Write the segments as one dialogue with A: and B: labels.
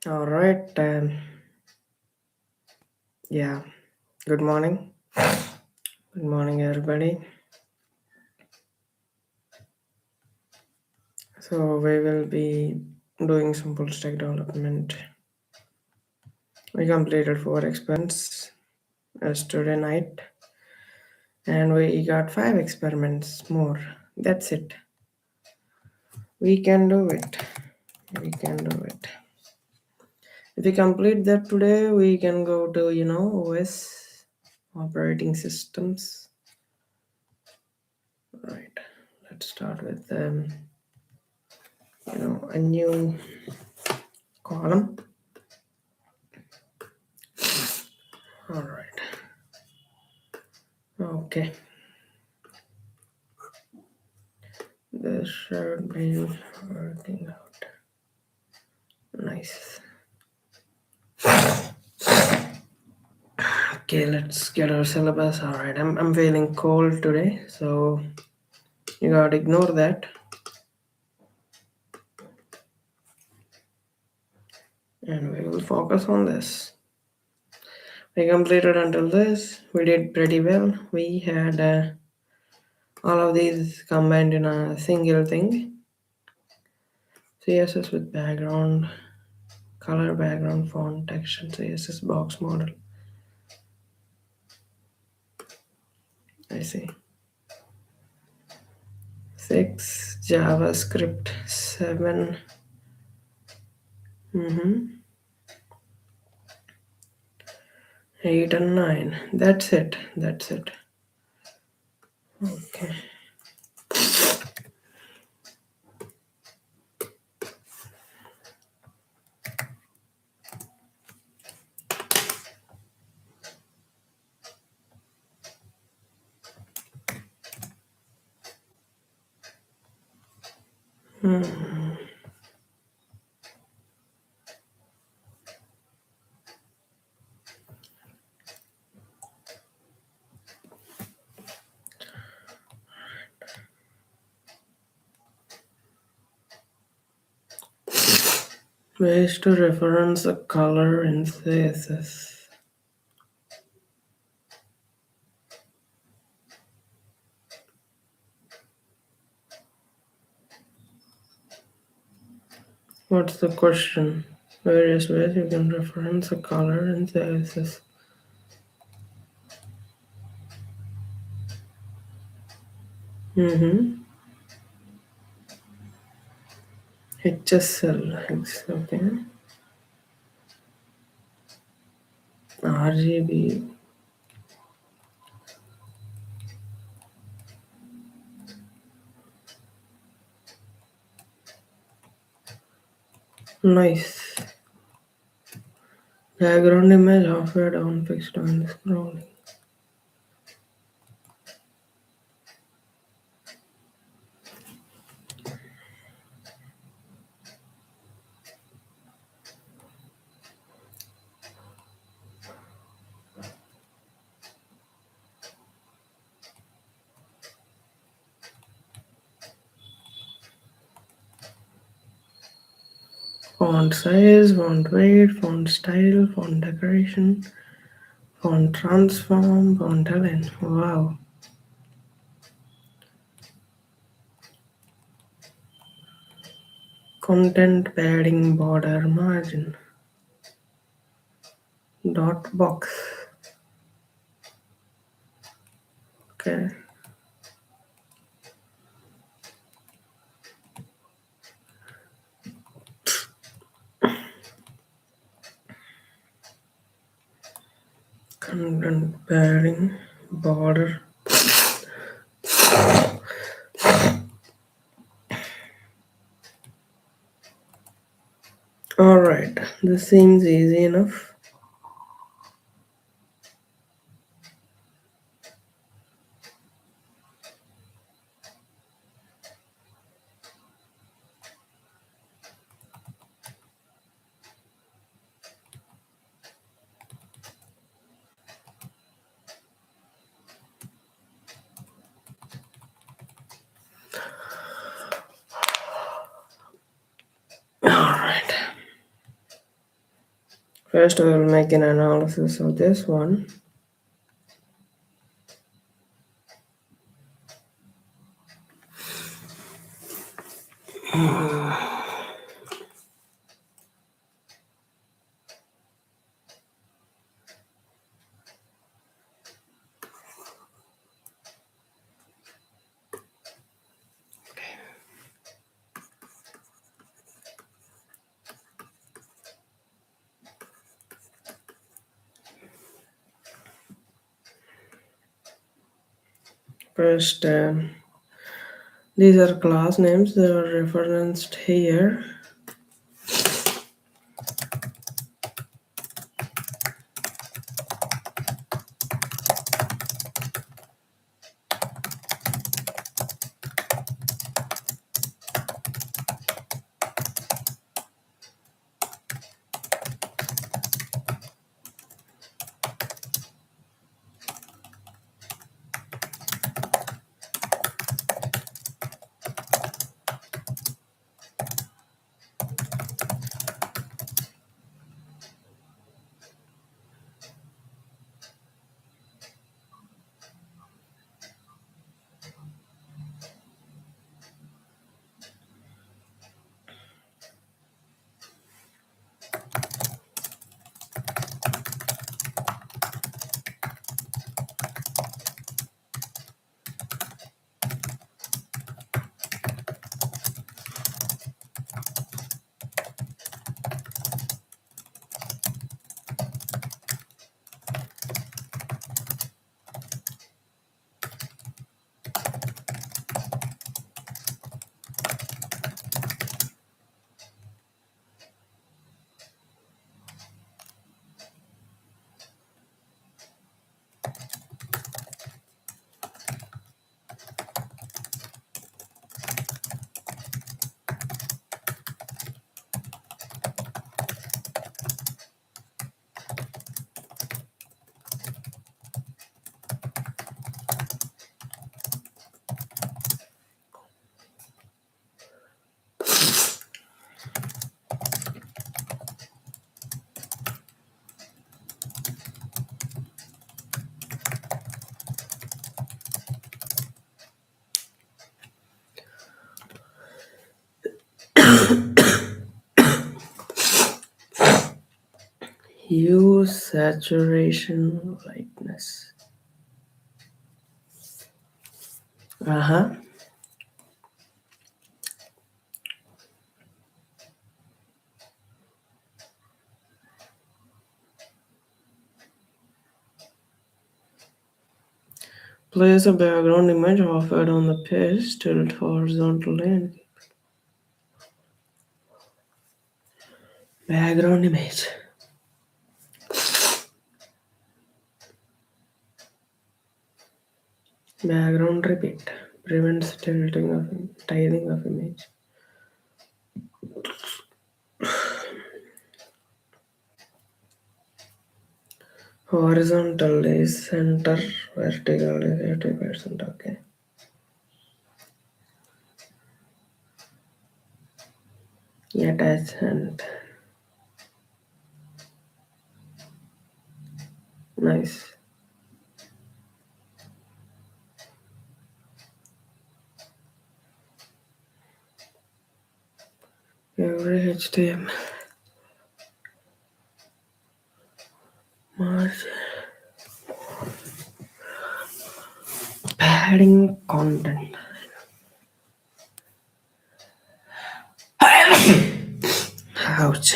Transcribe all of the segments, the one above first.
A: All right. Yeah. Good morning. Good morning, everybody. So we will be doing some full stack development. We completed 4 experiments yesterday night, and we got 5 experiments more. That's it. We can do it. We can do it. If we complete that today, we can go to OS operating systems. All right. Let's start with a new column. All right. Okay. This should be working out. Nice. Okay, let's get our syllabus. All right. I'm feeling cold today, so you gotta ignore that. And we will focus on this. We completed until this. We did pretty well. We had all of these combined in a single thing. CSS with background, color background, font, text, and CSS box model. I see. 6 JavaScript, 7. 8 and 9. That's it. That's it. Okay. Ways to reference a color in CSS. What's the question? Various ways you can reference a color in CSS. HSL. Okay. RGB. Nice. Background image halfway down, fixed on scrolling. Font size, font weight, font style, font decoration, font transform, font align. Wow. Content padding, border margin. Dot box. Okay. Content padding, border. Alright, this seems easy enough. Alright. First, we will make an analysis of this one. First, these are class names that are referenced here. Hue, saturation, lightness. Uh-huh. Place a background image halfway on the page, tilt horizontally and background image. Background repeat. Prevents tilting of tithing of image. Horizontal is center, vertical is 80%. Okay. Attachment. Nice. Every HTML. Margin. Padding content. Ouch.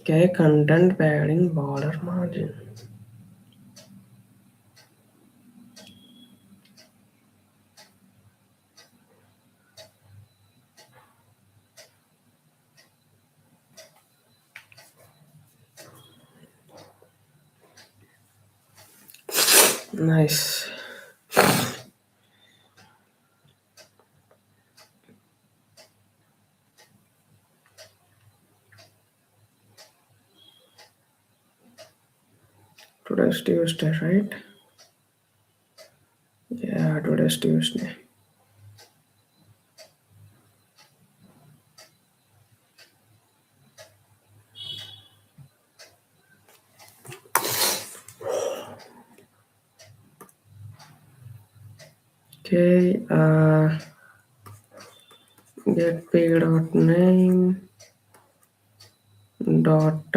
A: Okay, content padding border margin. Nice. Today's Tuesday, right? Yeah. Today's Tuesday. Okay, get p dot name dot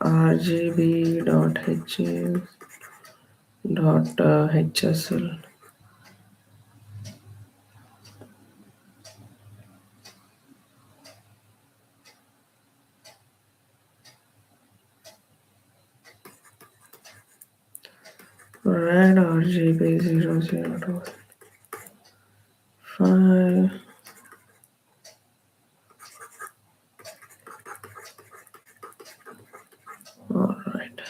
A: rgb dot h dot hsl. Red RGB 002 All right.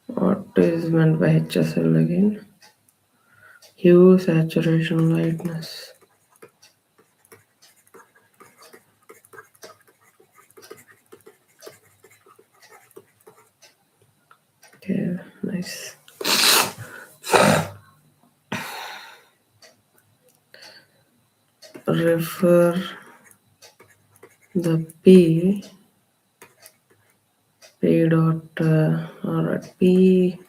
A: What is meant by HSL again? Hue, saturation, lightness. Okay, nice. Refer the p dot alright, p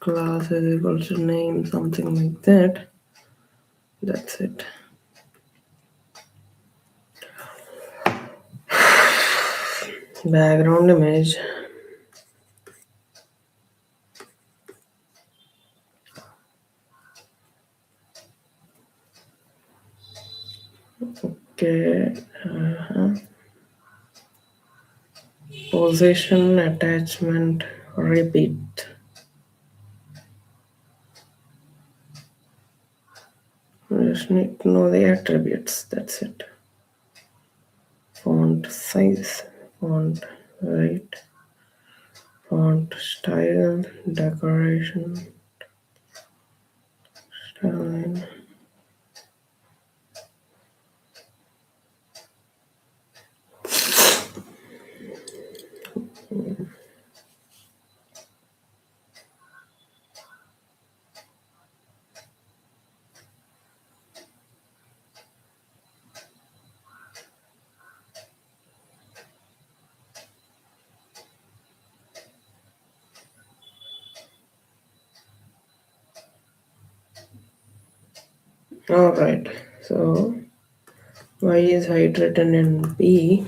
A: class is equal to name, something like that. That's it. Background image. Okay. Position, attachment, repeat. We just need to know the attributes. That's it. Font size, font height, font style, decoration, style. All right. So y is height written in p.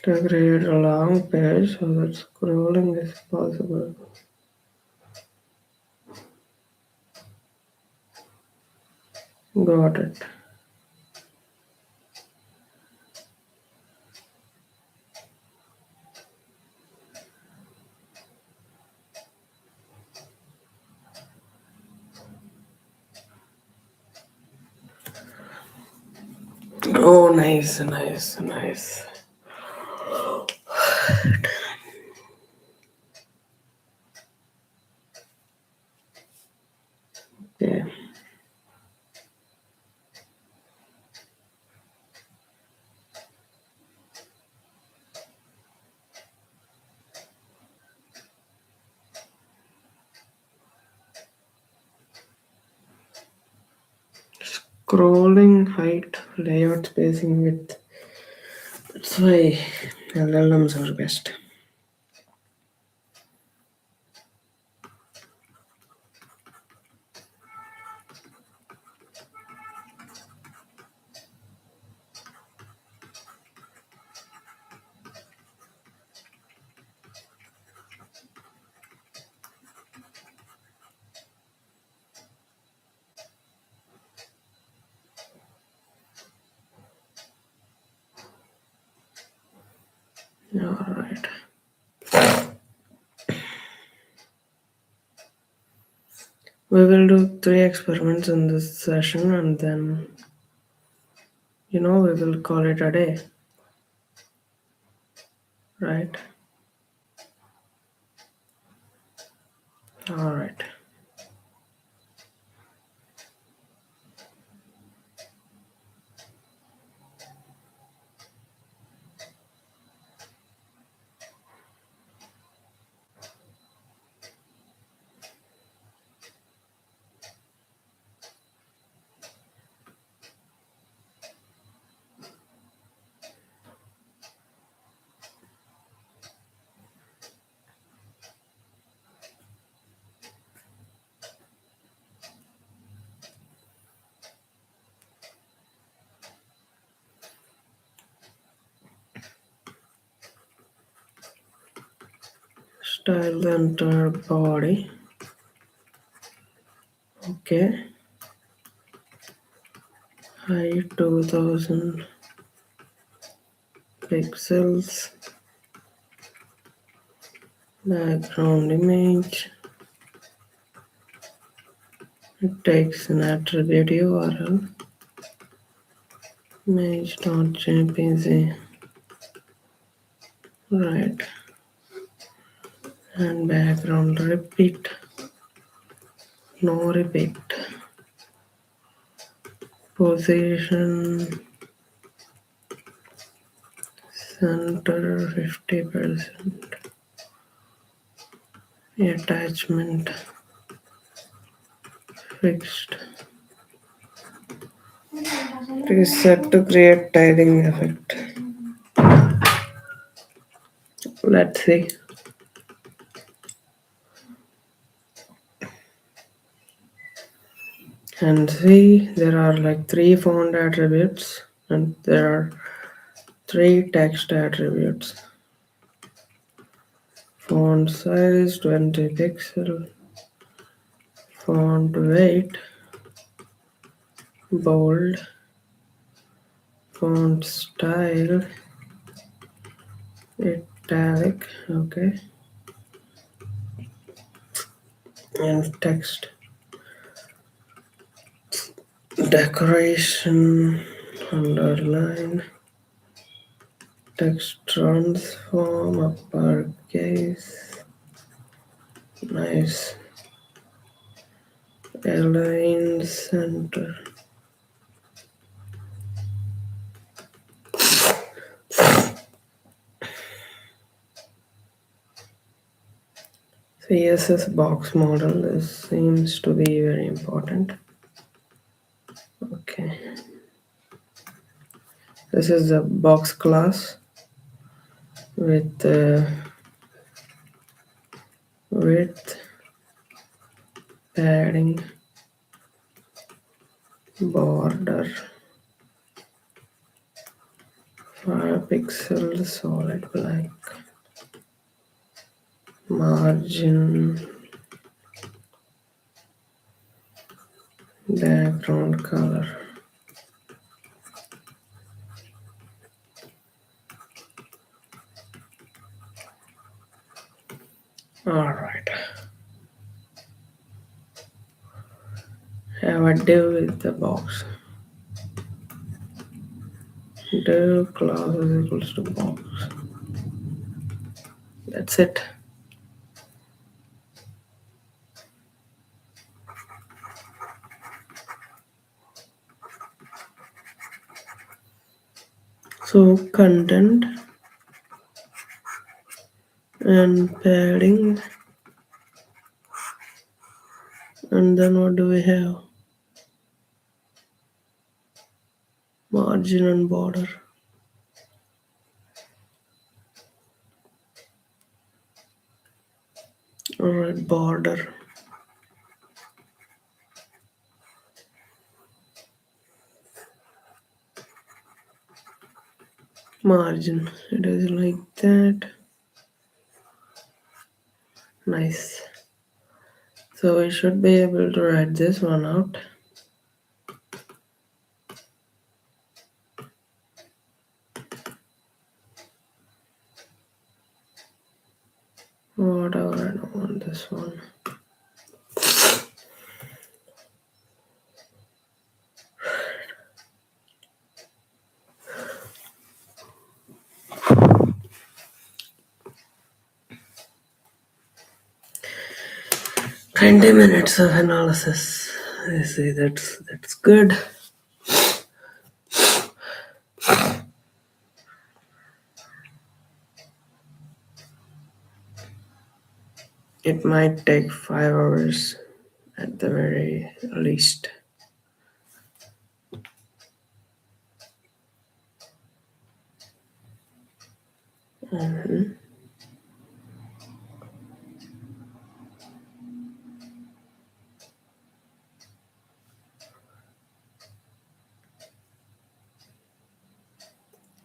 A: To create a long page so that scrolling is possible. Got it. Oh, nice, nice, nice. Okay. Scrolling height, layout spacing width. That's why LLMs are best. All right. We will do 3 experiments in this session and then, we will call it a day, right? All right. Style the entire body. Okay. Height 2000 pixels. Background image. It takes an attribute URL. Image.jpg. Right. And background repeat. No repeat. Position center 50%. Attachment fixed. It is set to create tiling effect. Let's see. And see, there are like 3 font attributes and there are 3 text attributes. Font size 20 pixel, font weight, bold, font style, italic, okay, and text. Decoration, underline, text transform, uppercase, nice, align center. CSS box model, this seems to be very important. Okay, this is the box class with width, padding, border, 5 pixels, solid black, margin, background color. All right. Have a div with the box. Div class is equals to box. That's it. So content and padding, and then what do we have? Margin and border. All right, border. Margin. It is like that. Nice. So we should be able to write this one out. Whatever, I don't want this one. "20 minutes of analysis." I see, that's good. It might take 5 hours at the very least.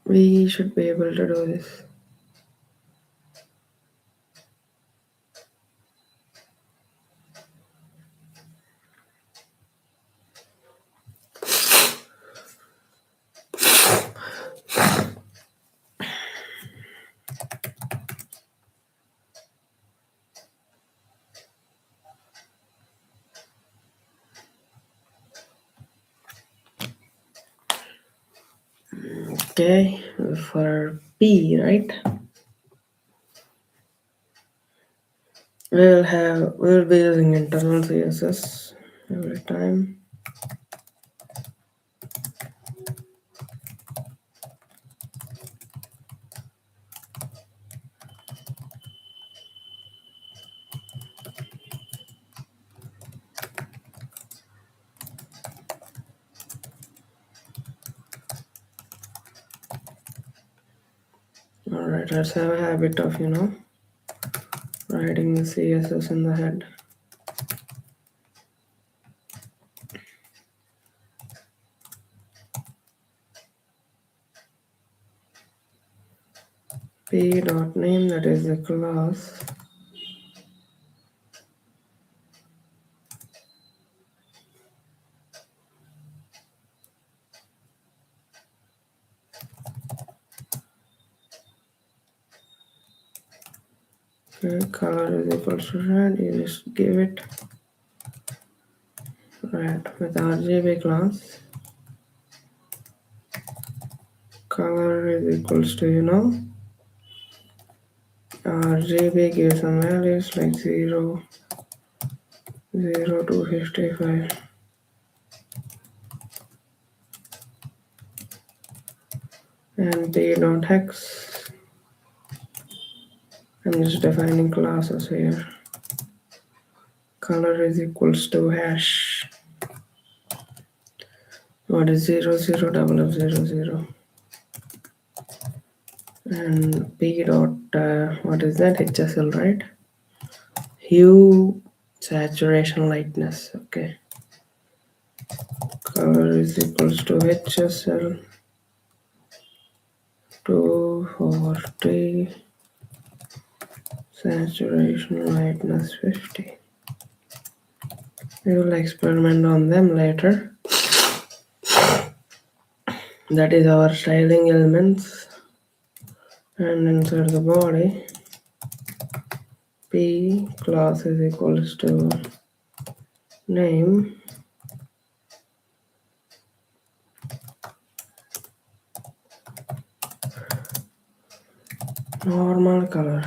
A: We should be able to do this. Okay, for P, right? We'll be using internal CSS every time. Alright, let's have a habit of, writing the CSS in the head. P.name, that is the class. Okay, color is equals to red, you just give it red with RGB class. Color is equals to, RGB gives some values like 0, 0 to 55. And p.hex. I'm just defining classes here. Color is equals to hash. What is 0, 0, double F, 0, 0. And p dot, what is that? HSL, right? Hue, saturation, lightness. Okay. Color is equals to HSL 240, saturation, lightness 50. We will experiment on them later. That is our styling elements. And inside the body, P class is equals to name normal color.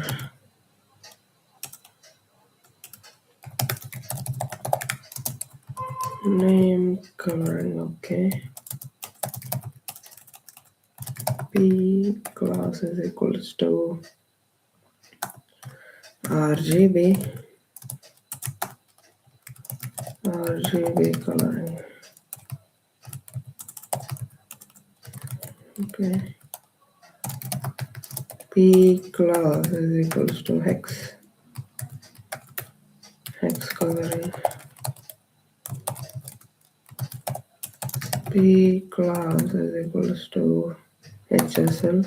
A: Name coloring, okay. P class is equals to RGB coloring. Okay. P class is equals to hex coloring. P class is equals to HSL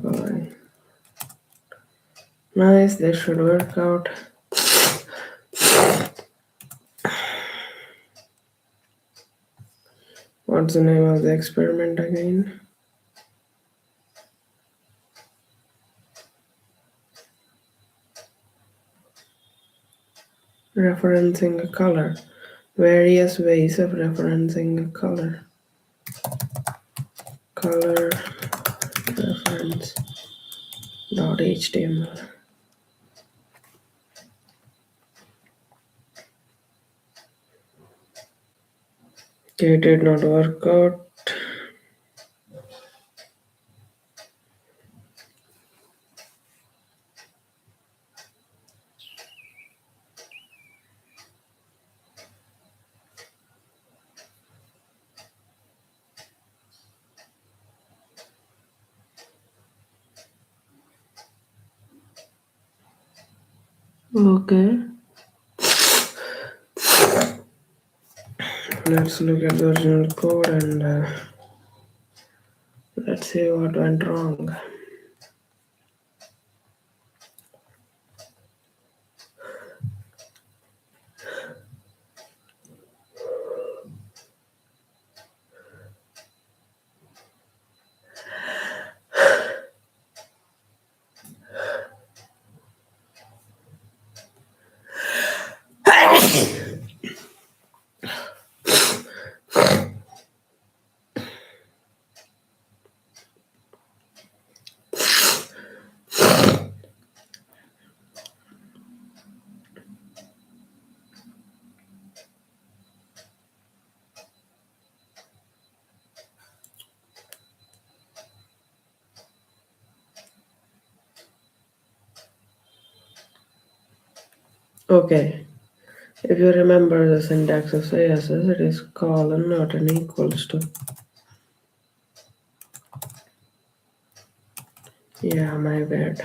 A: coloring. Nice, this should work out. What's the name of the experiment again? Referencing a color. Various ways of referencing a color. Color reference .html. Okay, it did not work out. Okay, let's look at the original code and let's see what went wrong. Okay, if you remember the syntax of CSS, it is colon not an equals to. Yeah, my bad.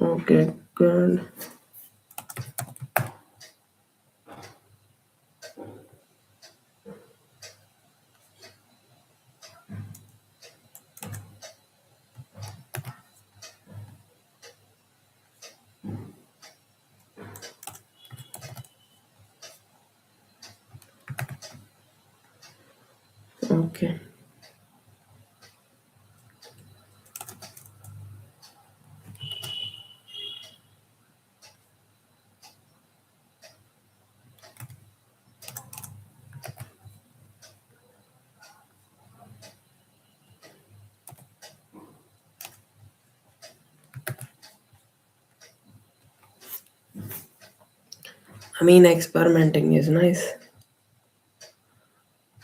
A: Okay, good. Okay. I mean, experimenting is nice.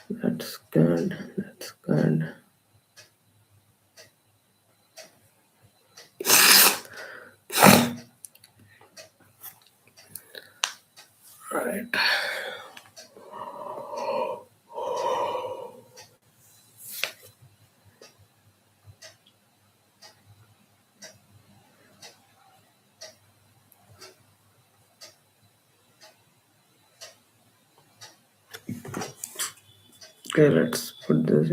A: That's good. That's good. Right. Okay, let's put this.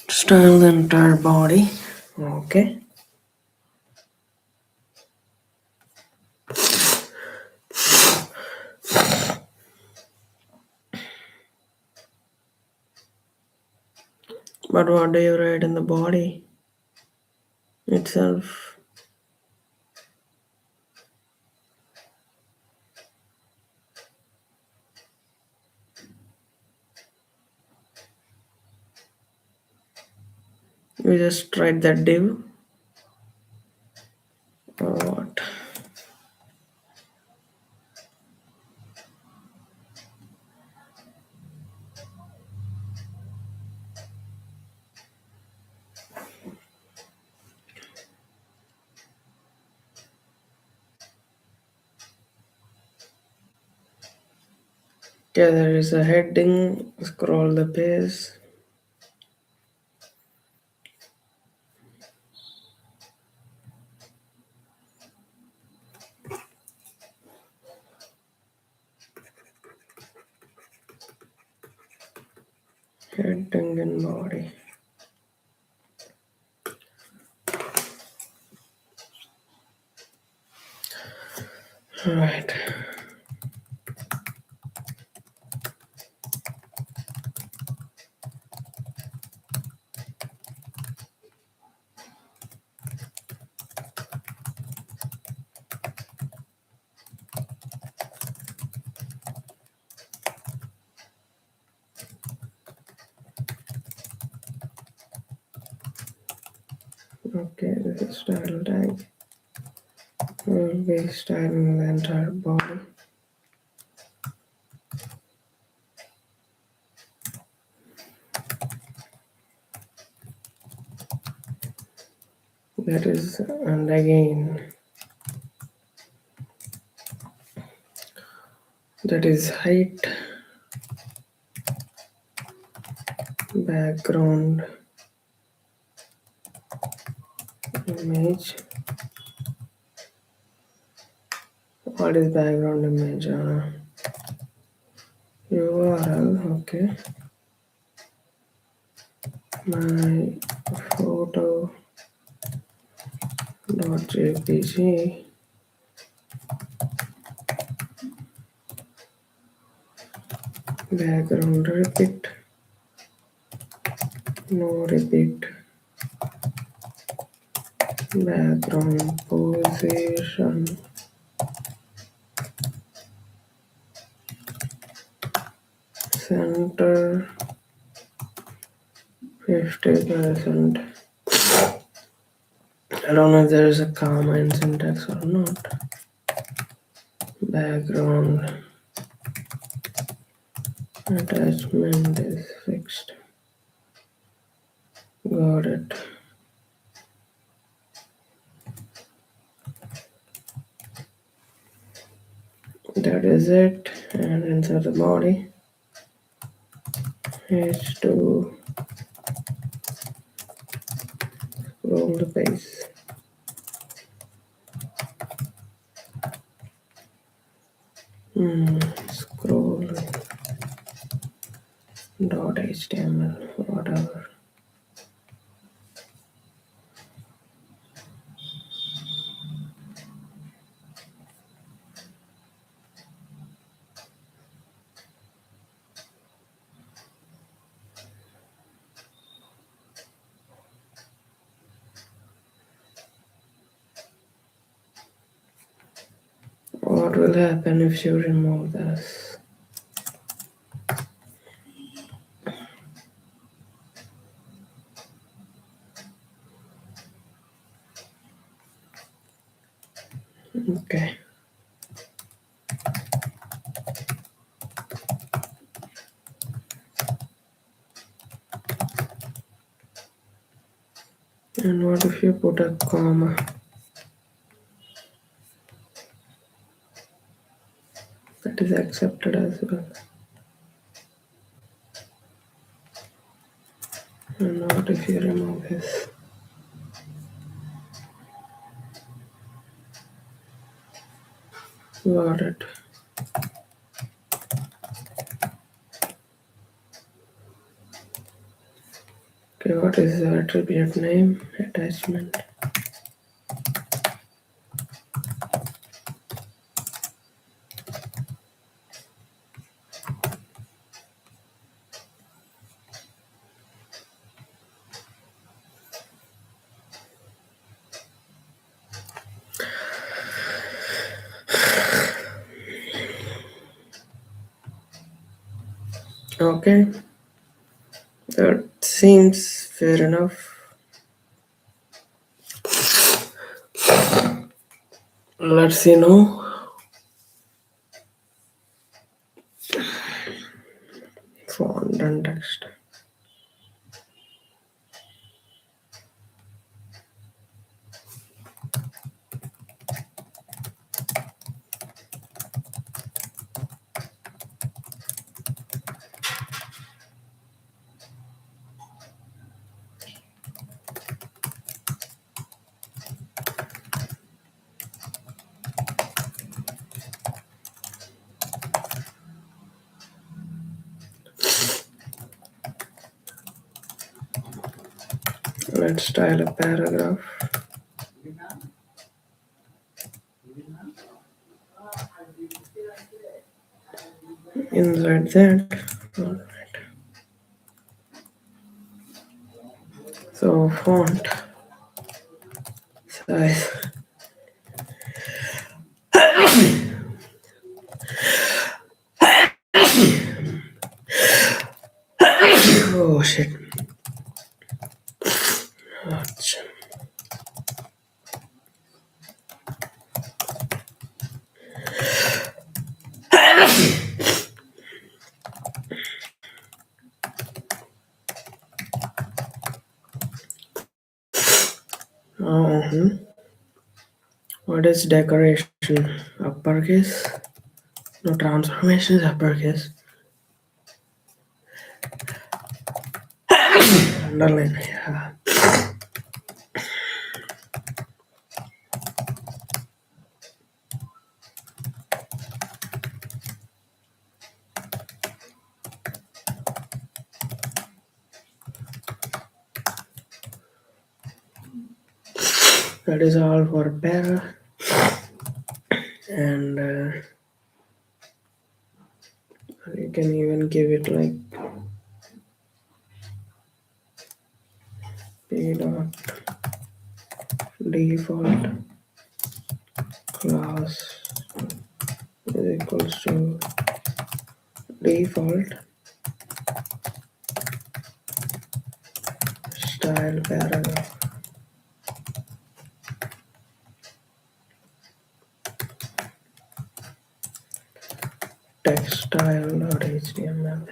A: Style the entire body. Okay. But what do you write in the body itself? You just write that div or what? Okay, there is a heading. Scroll the page. Heading and body. Right. Okay, this is style tag. We'll be styling the entire body. That is, and again, that is height, background image. What is background image? URL, okay. My photo dot jpg. Background repeat, no repeat. Background position, center 50%. I don't know if there is a comma in syntax or not. Background attachment is fixed. Got it. That is it. And insert the body. H2 scroll the page. Scroll dot html, whatever. What will happen if you remove this? Okay. And what if you put a comma? That is accepted as well. And what if you remove this? Got it. Okay, what is the attribute name? Attachment. Okay, that seems fair enough. Let's see now. Font and text. Let's style a paragraph. inside that. Alright. So font size. Oh shit. Ouch. What is decoration? Uppercase? No, transformation is uppercase. Underline. Yeah. That is all for para. And you can even give it like p dot default class is equals to default style paragraph. Text style.html.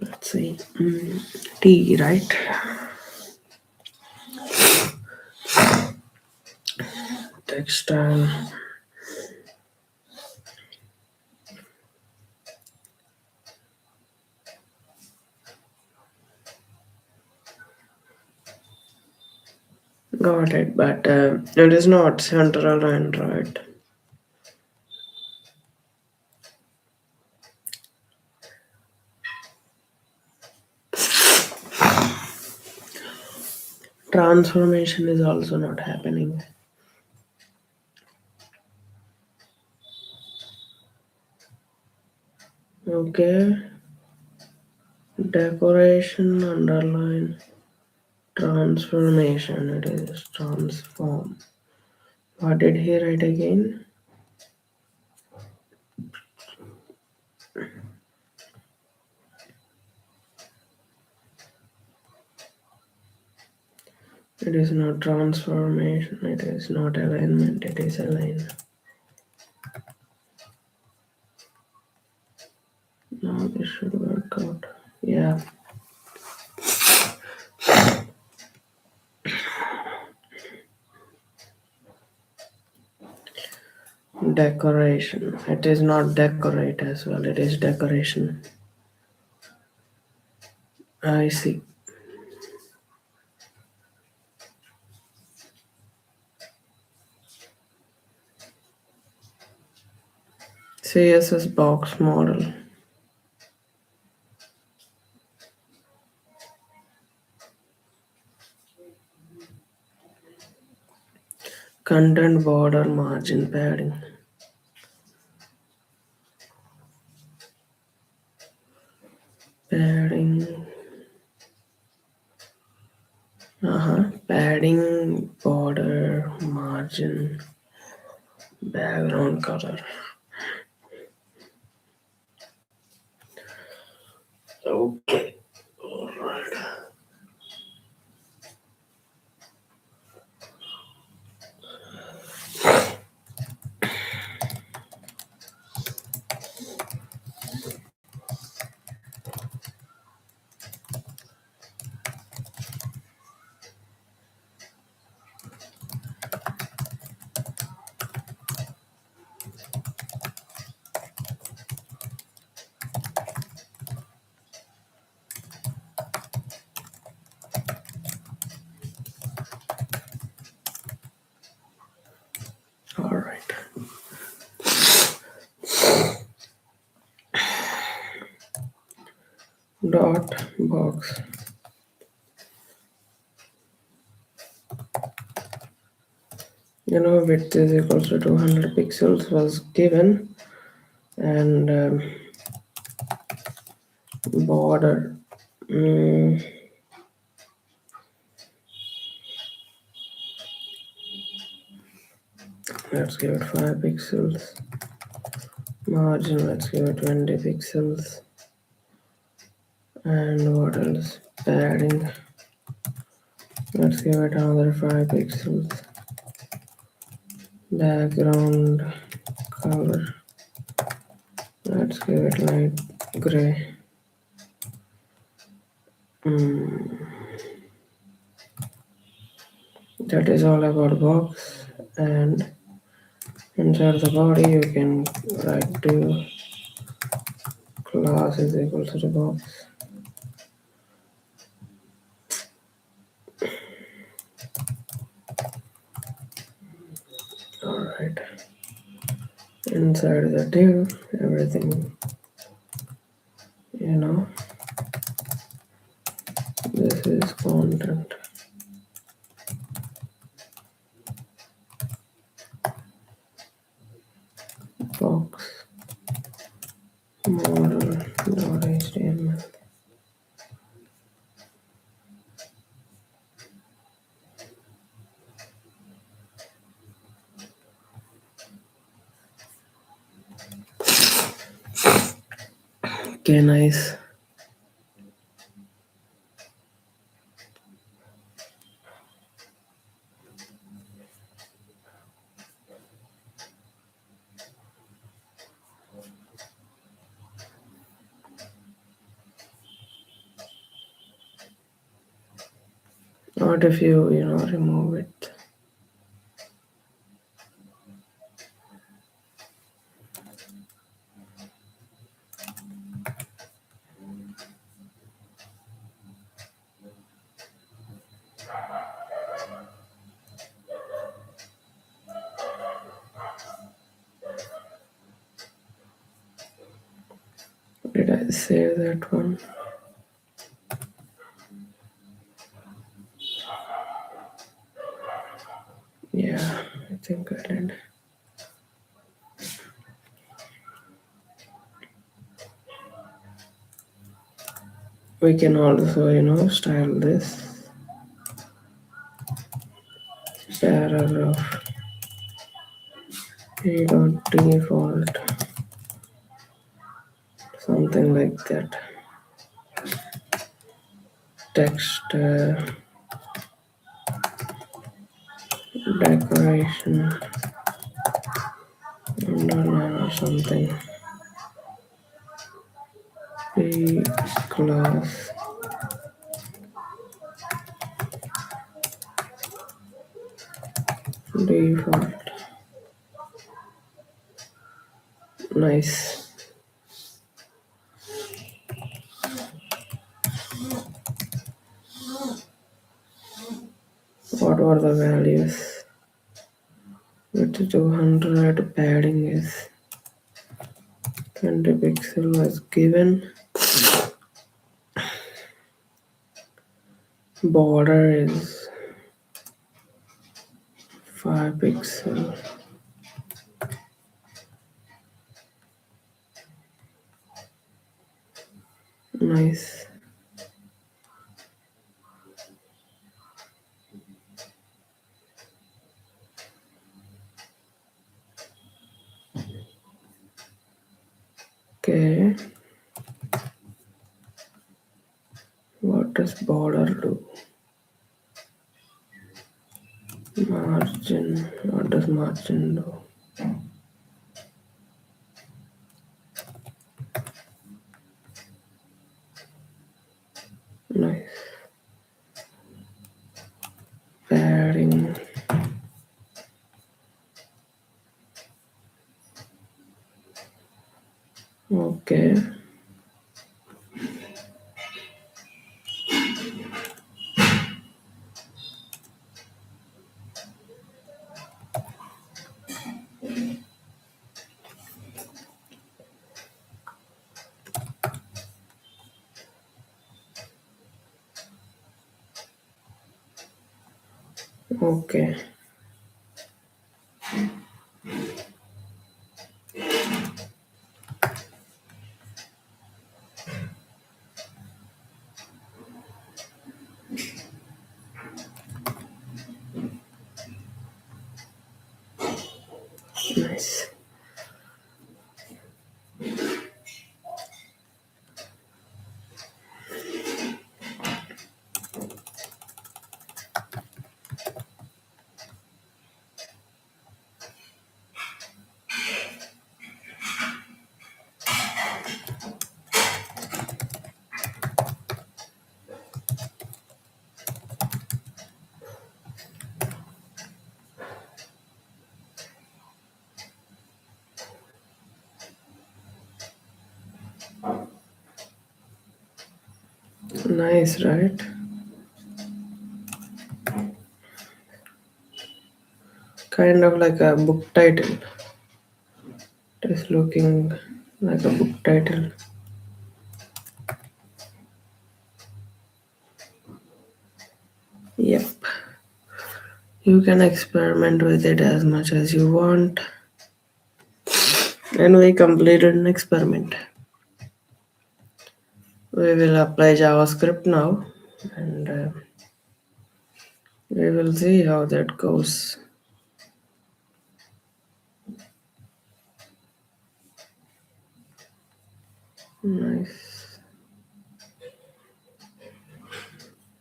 A: Let's see. T, right? Text style. Got it, but it is not central Android. Transformation is also not happening. Okay. Decoration underline transformation. It is transform. What did he write again? It is not transformation. It is not alignment. It is align. Now this should work out. Yeah. Decoration. It is not decorate as well. It is decoration. I see. CSS box model. Content border margin padding. Padding. Padding, border, margin, background color. Okay. Alright. Alright. Dot box. Width is equals to 200 pixels was given. And border. Mm, let's give it 5 pixels. Margin, let's give it 20 pixels. And what else? Padding. Let's give it another 5 pixels. Background color. Let's give it light gray. That is all about box. And inside the body, you can write to class is equal to the box. Alright. Inside the div, everything, you know, this is content. Box model.html. Okay, nice. What if you know, remove it? Did I save that one? Yeah, I think I did. We can also, style this paragraph default, something like that. Text decoration underline or something. P class default. Nice. What were the values? With 200 padding is 20 pixel was given. Border is 5 pixel. Nice. Okay. What does border do? Margin. What does margin do? Nice. Padding. Okay. Okay. Nice. Nice, right? Kind of like a book title. It's looking like a book title. Yep. You can experiment with it as much as you want. And we completed an experiment. We will apply JavaScript now and we will see how that goes. Nice.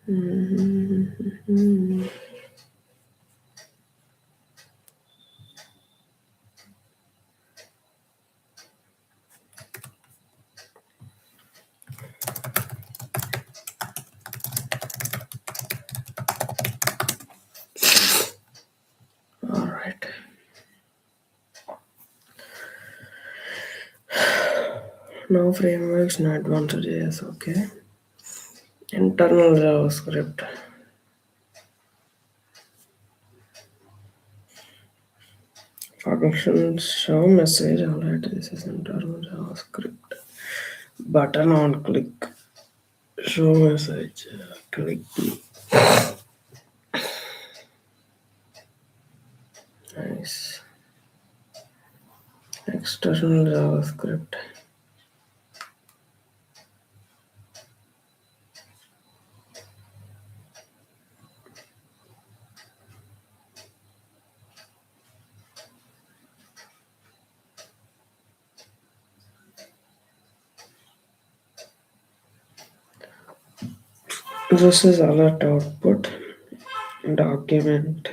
A: Mhm. All right. Now frameworks, not advanced JS, okay. Internal JavaScript. Functions show message. Alright, this is internal JavaScript. Button on click. Show message. Click. Nice. External JavaScript. This is alert output. Document.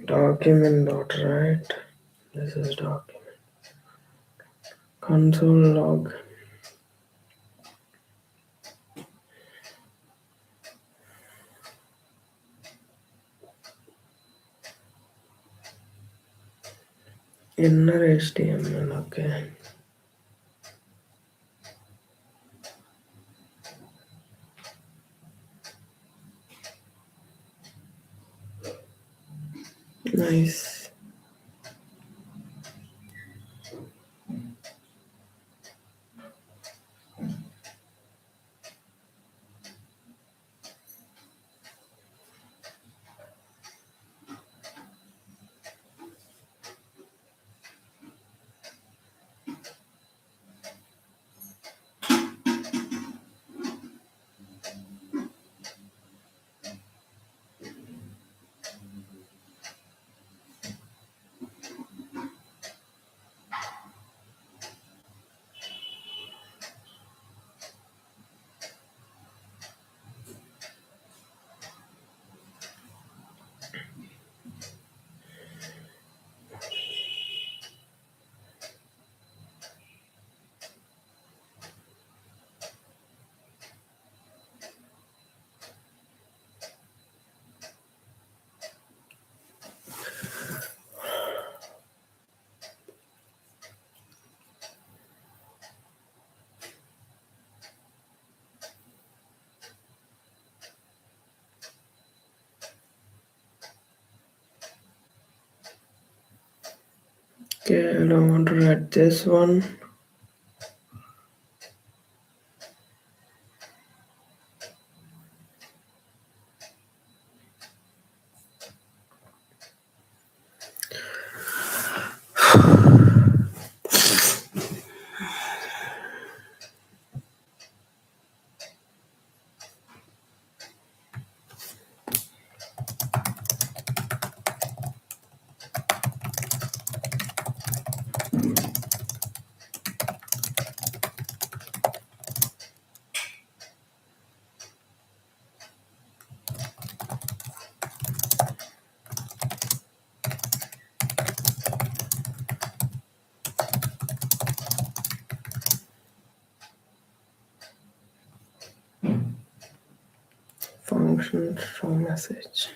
A: Document dot write. This is document. Console log. Inner HTML, okay. Nice. Okay, I don't want to write this one. Show message.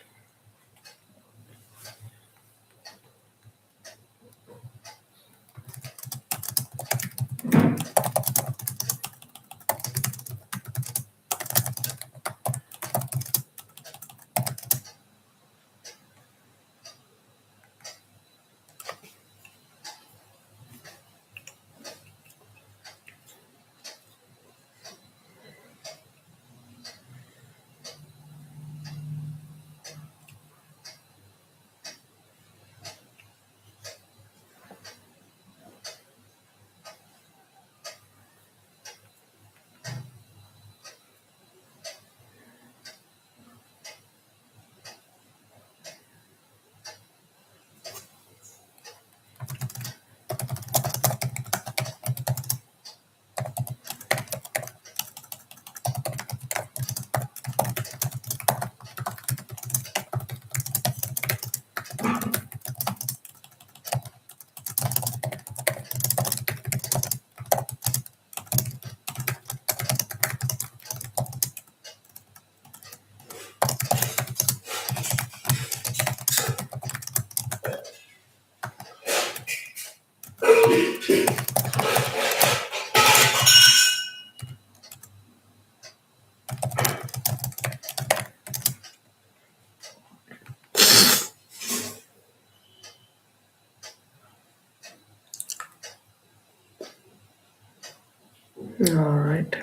A: All right.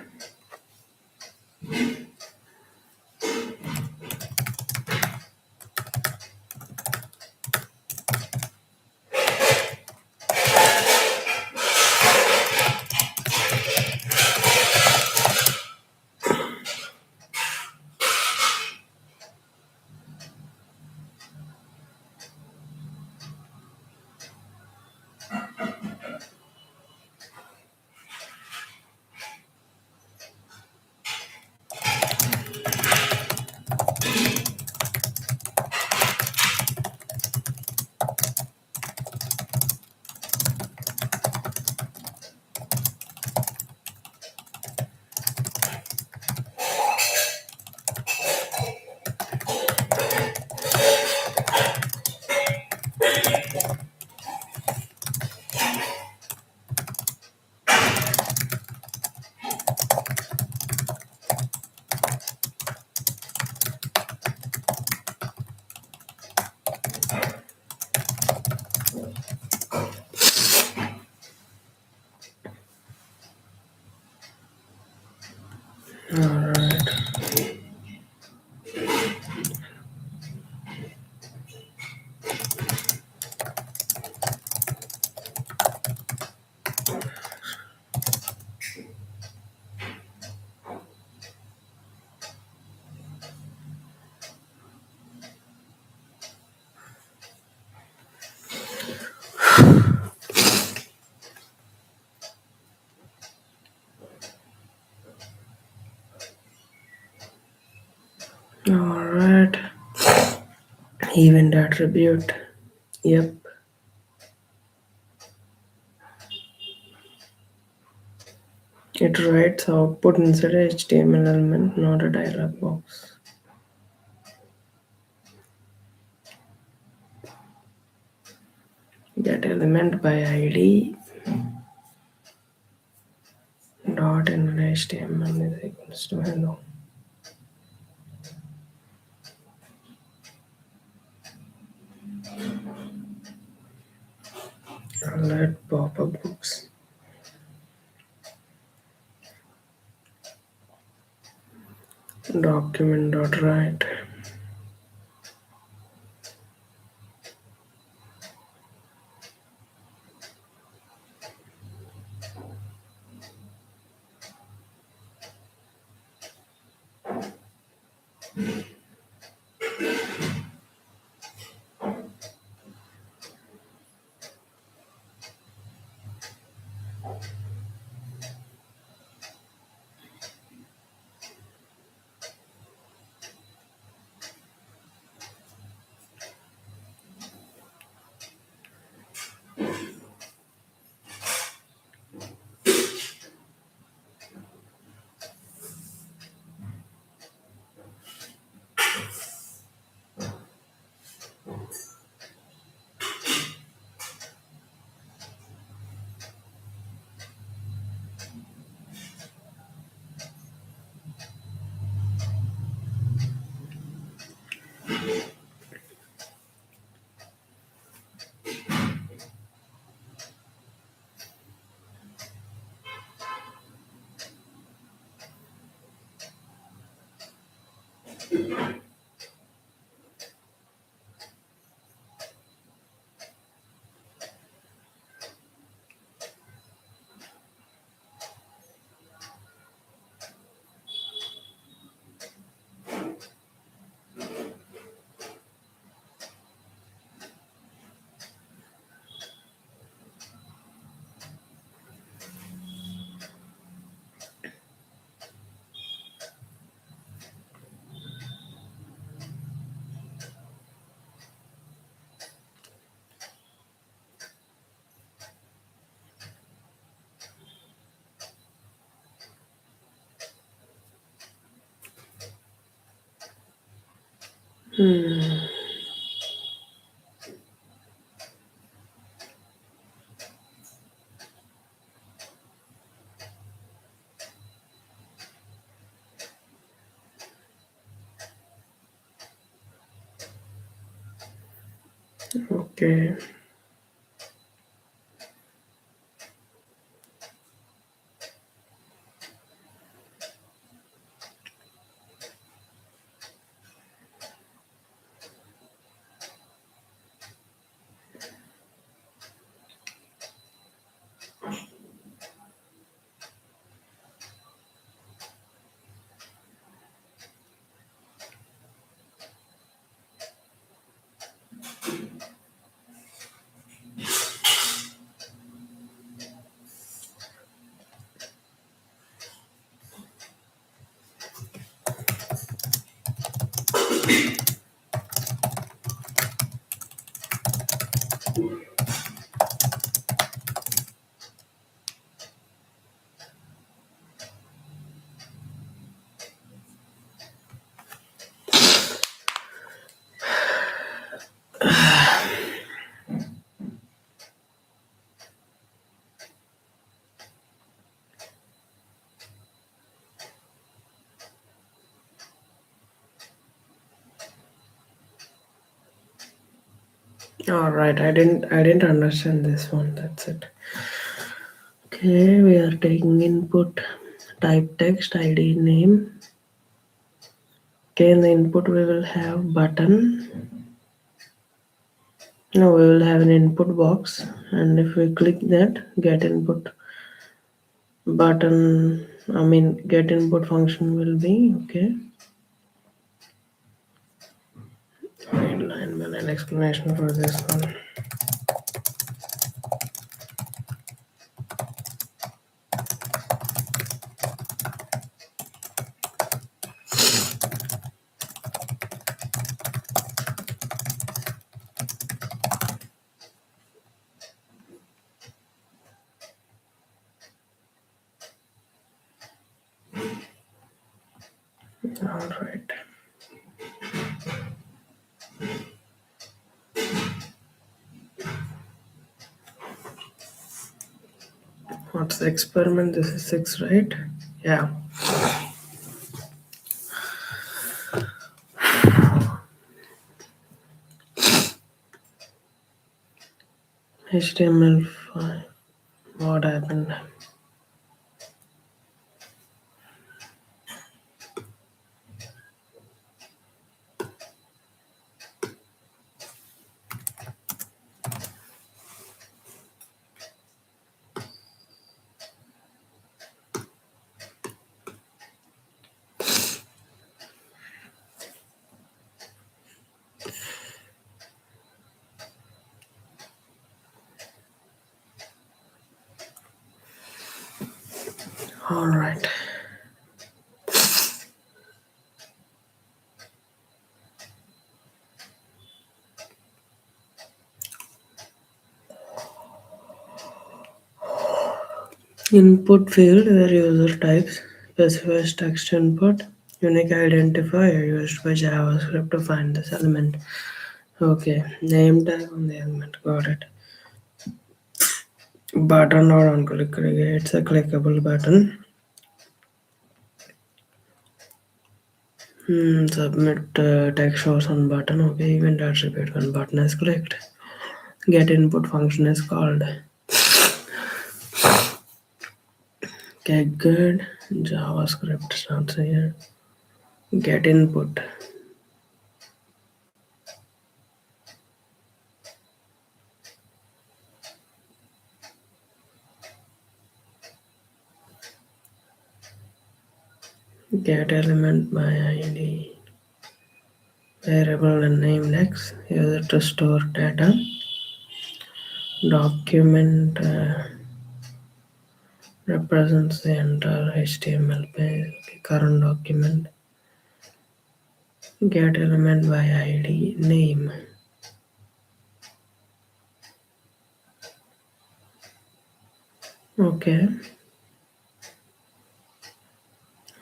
A: All right. All right. Event attribute. Yep. It writes output inside a HTML element, not a dialog box. Get element by ID dot in HTML is equals to hello. Let pop-up books. Document dot write. Hmm. Okay. All right. I didn't understand this one. That's it. Okay, we are taking input type text ID name. Okay, in the input we will have button. Now we will have an input box, and if we click that get input button, I mean get input function will be okay. Line by line explanation for this one. All right. What's the experiment? This is 6, right? Yeah. HTML5. What happened? All right. Input field where user types specifies text input. Unique identifier used by JavaScript to find this element. Okay, name tag on the element. Got it. Button or on click. It's a clickable button. Submit text shows on button. Okay, event attribute when button is clicked. Get input function is called. Okay, good. JavaScript starts here. Get input. Get element by ID. Variable and name next. Use it to store data. Document represents the entire HTML page. Okay, current document. Get element by ID name. Okay.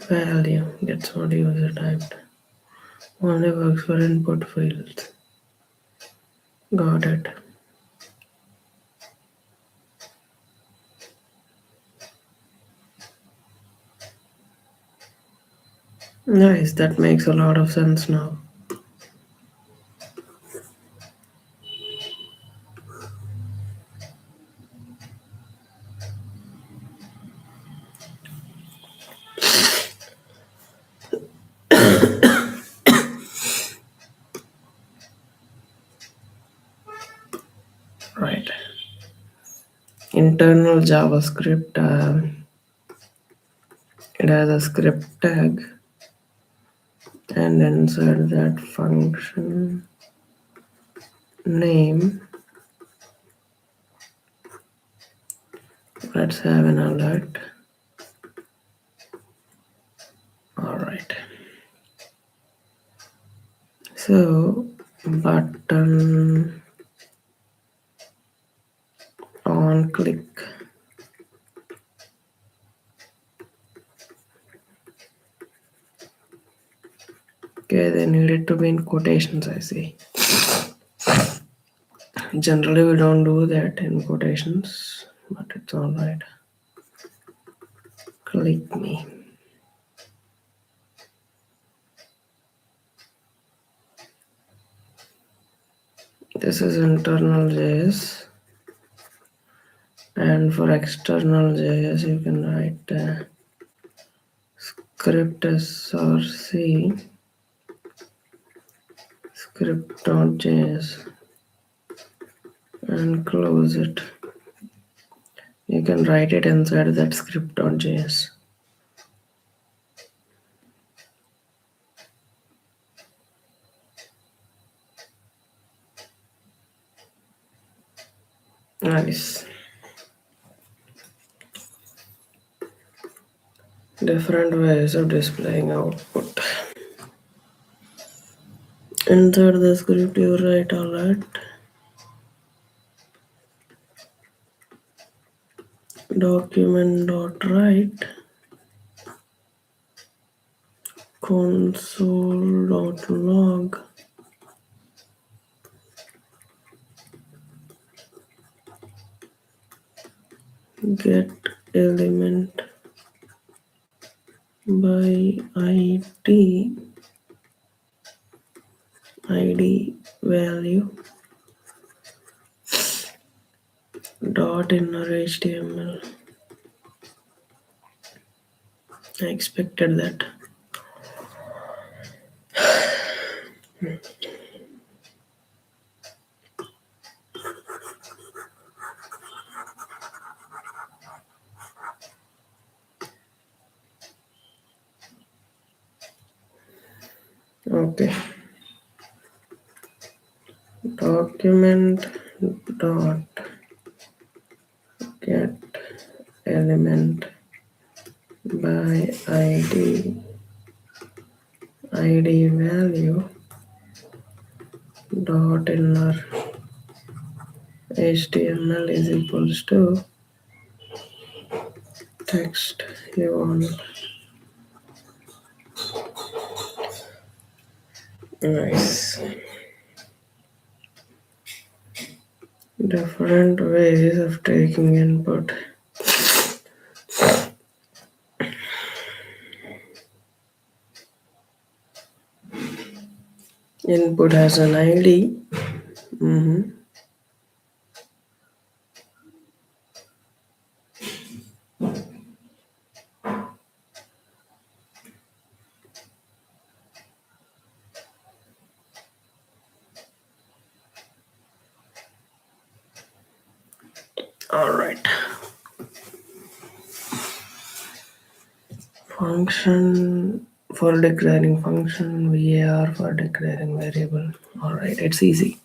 A: Value gets what user typed. only works for input fields. Got it. Nice, that makes a lot of sense now. Right. Internal JavaScript, it has a script tag, and inside that function name, let's have an alert. All right. So button on click. Okay, they need it to be in quotations, I see. Generally, we don't do that in quotations, but it's all right. Click me. This is internal JS, and for external JS, you can write script src script.js and close it. You can write it inside that script.js. Nice. Different ways of displaying output. Inside the script, you write alert document.write console.log get element by id value dot inner html. I expected that. Okay. Document dot get element by id value dot inner html is equals to text you want. Nice. Different ways of taking input. Input has an ID. All right. Function for declaring function, var for declaring variable. All right, it's easy.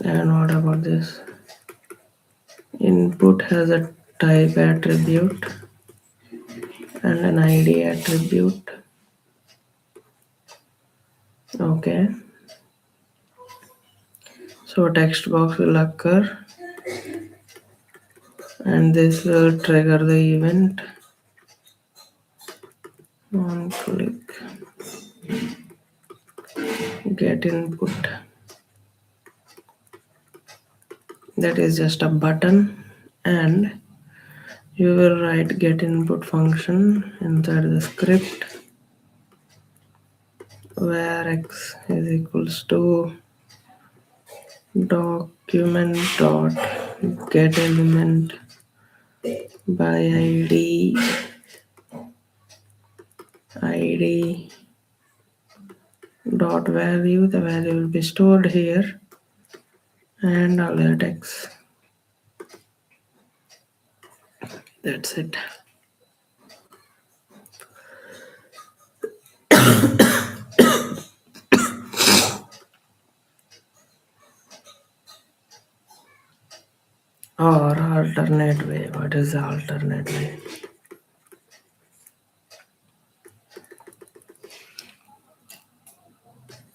A: And what about this? Input has a type attribute and an ID attribute. Okay. So text box will occur and this will trigger the event on get input. That is just a button, and you will write get input function inside the script where x is equals to document dot get element by id dot value. The value will be stored here, and alert x. That's it. Or alternate way. What is the alternate way?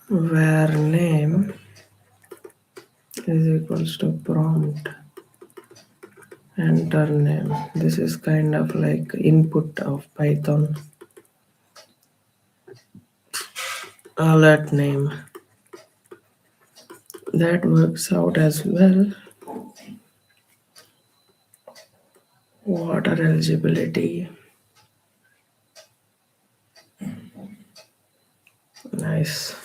A: Where name is equals to prompt enter name. This is kind of like input of Python. Alert name. That works out as well. Water eligibility. Nice.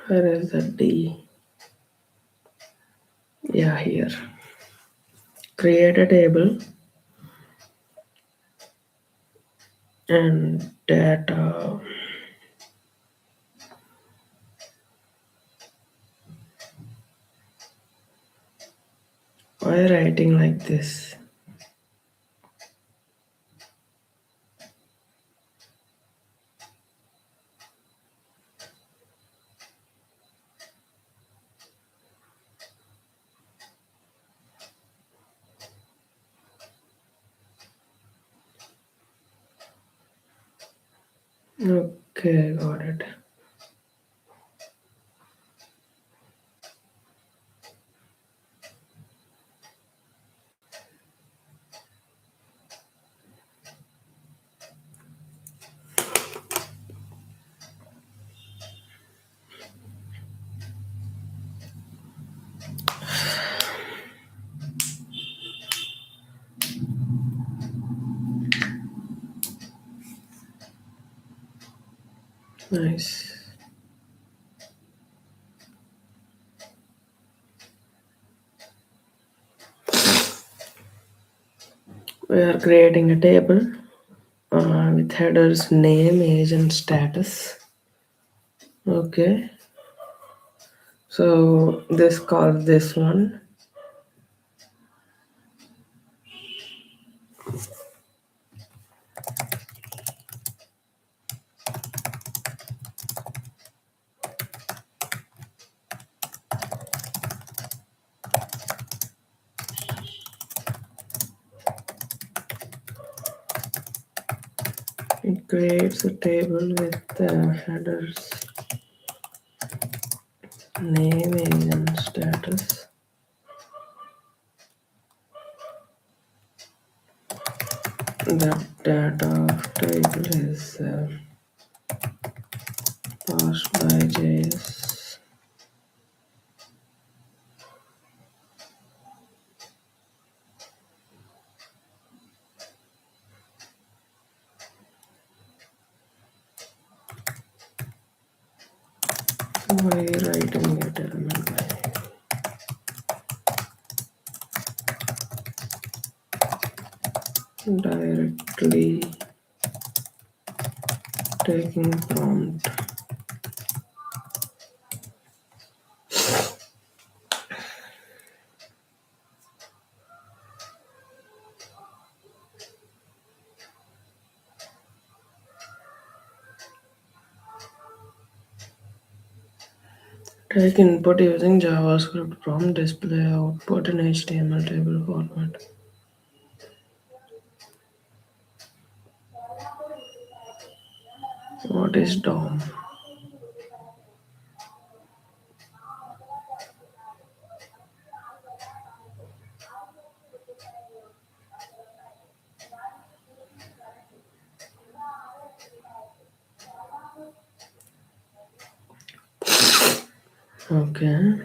A: Where is the D? Yeah, here. Create a table and data. Why writing like this? Okay, got it. Nice. We are creating a table with headers name, age, and status. Okay. So this calls this one. It creates a table with headers name, age, and status. The data of table is passed by JS. Why writing get element by directly taking prompt. Take input using JavaScript prompt display output in HTML table format. What is DOM? Okay,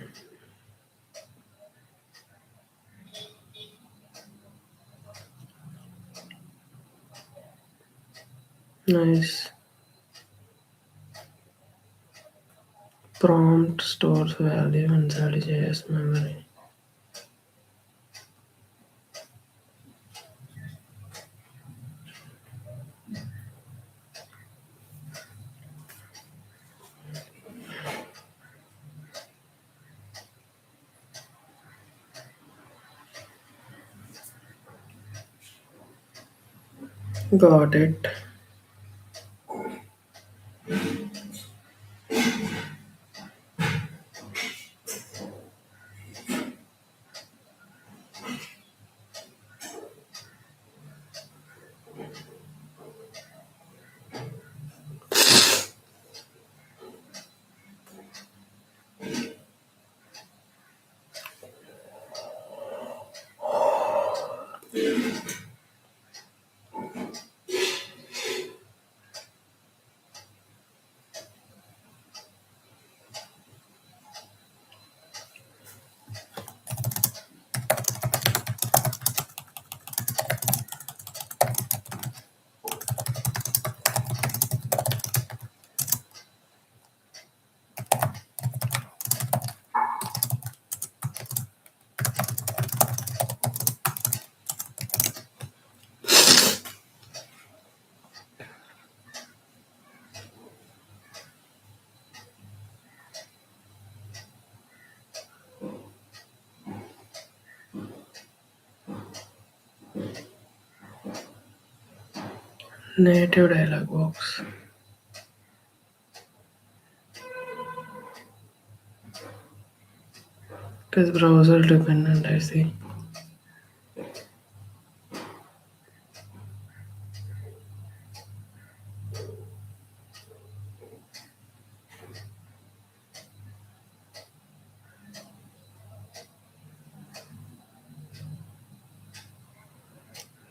A: nice. Prompt stores value inside JS memory. Got it. Native dialog box. It is browser dependent, I see.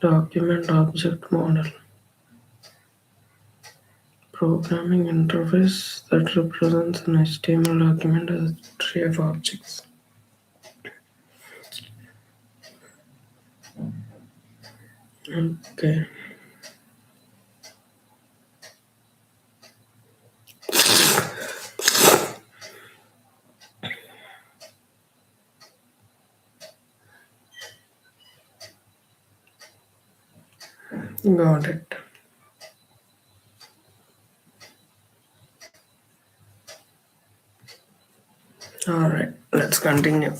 A: Document object model. Programming interface that represents an HTML document as a tree of objects. Okay, got it. All right, let's continue.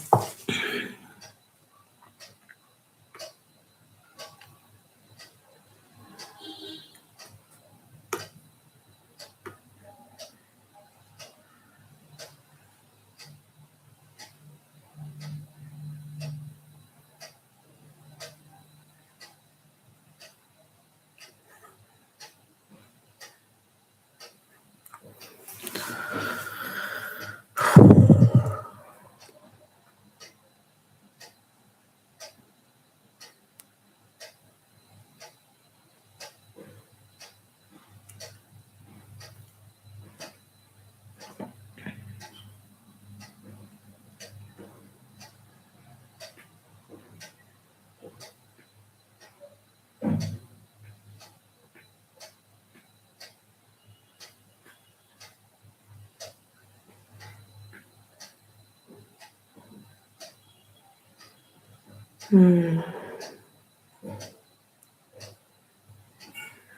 A: Hmm,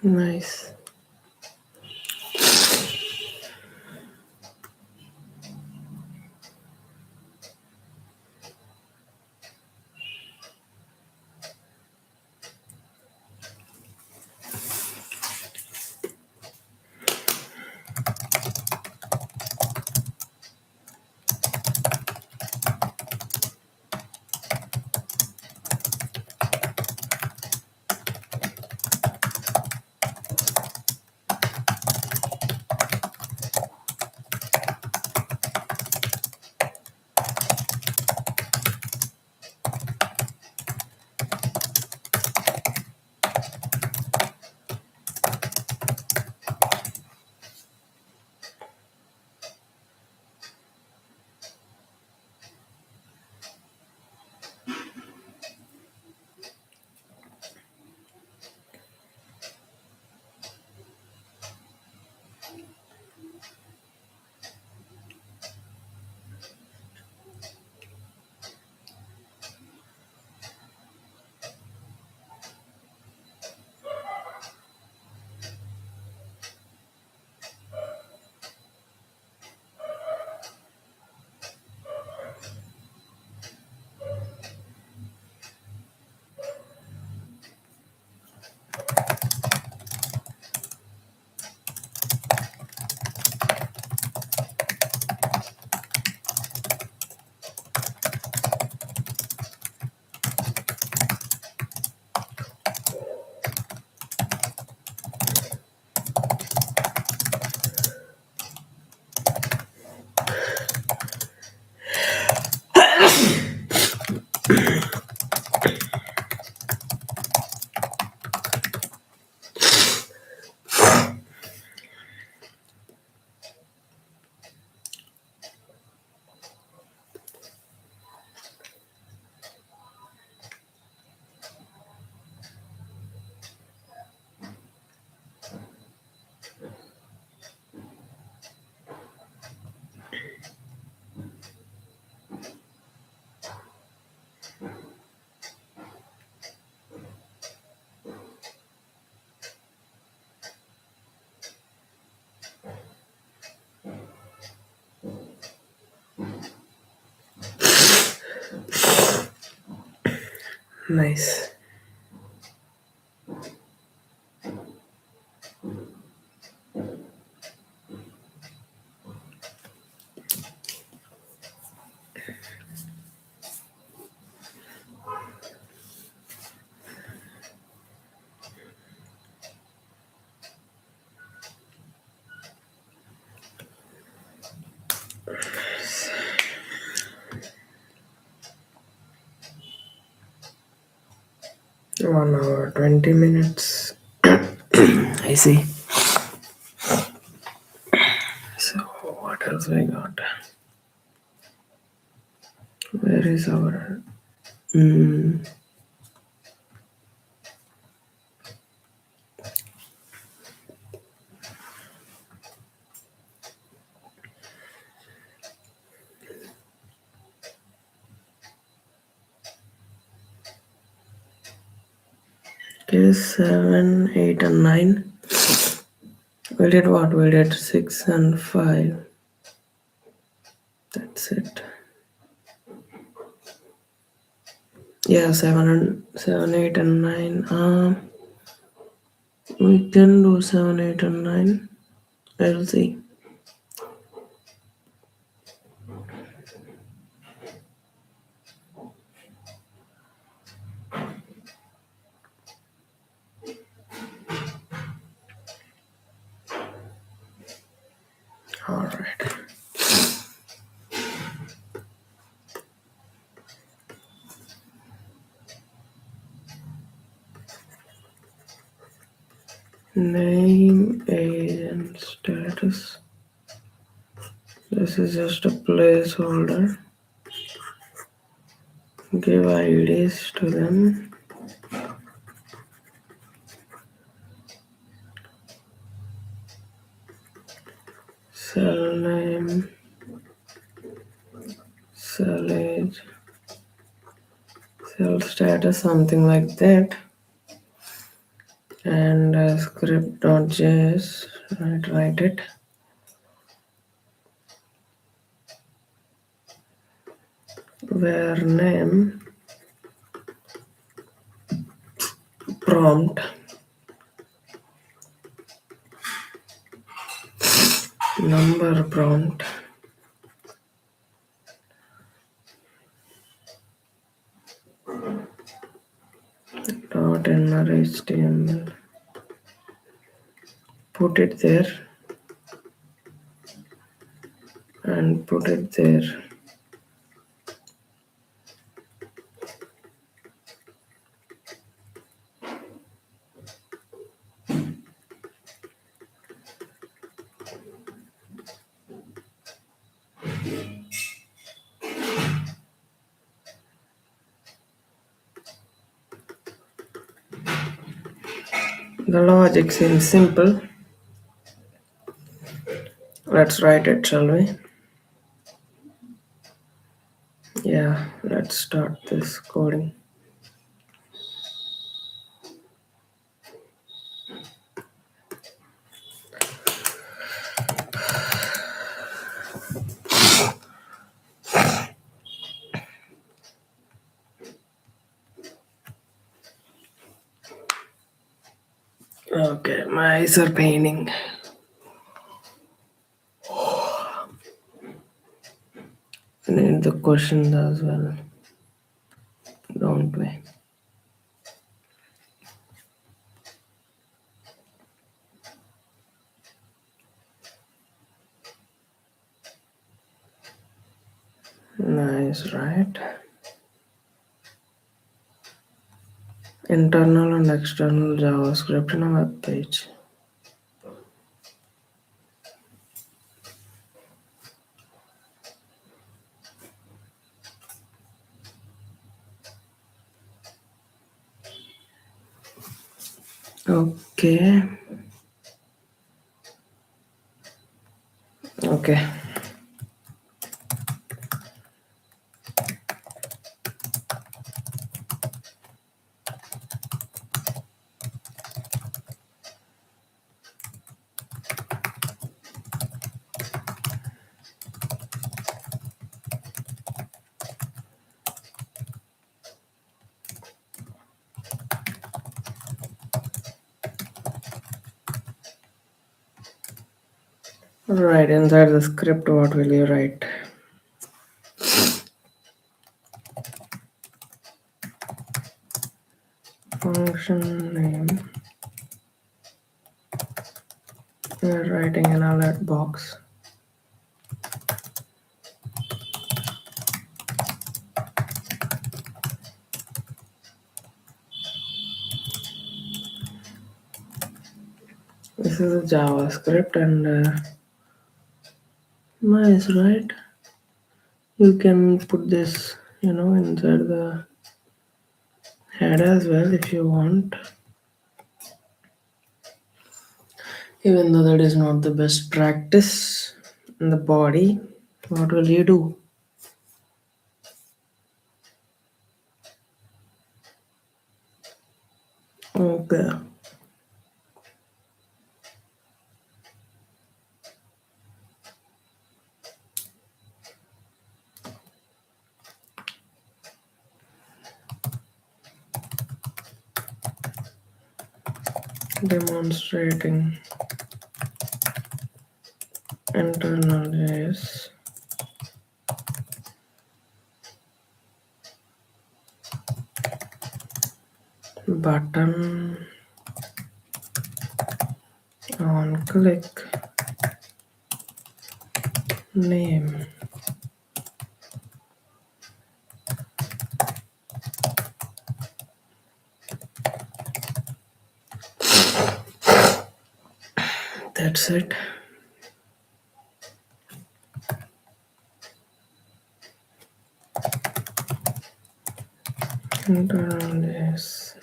A: nice. Nice. One hour, 20 minutes. I see. So, what else we got? Where is our. Mm, okay, 7, 8, and 9. We did what? We did 6 and 5. That's it. Yeah, 7, 8, and 9. We can do 7, 8, and 9. I'll see. Alright. Name, age, and status. This is just a placeholder. Give IDs to them. Cell name, cell age, cell status, something like that. And script.js, write it. Where name prompt number prompt dot inner HTML. Put it there and put it there. The logic seems simple. Let's write it, shall we? Yeah, let's start this coding. Okay, my eyes are paining. I need the questions as well, don't we? Nice, right? Internal and external JavaScript in a web page. Okay. Okay. Right, inside the script, what will you write? Function name. We're writing an alert box. This is a JavaScript and nice, right? You can put this, inside the head as well if you want. Even though that is not the best practice in the body, what will you do? Okay. Demonstrating internal JS button on click name. That's it. Internal JS.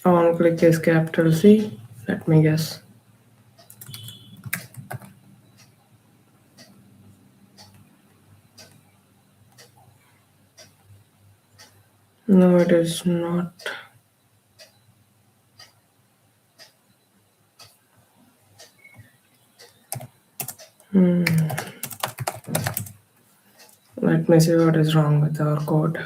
A: On click is capital C. Let me guess. No, it is not. Let me see what is wrong with our code.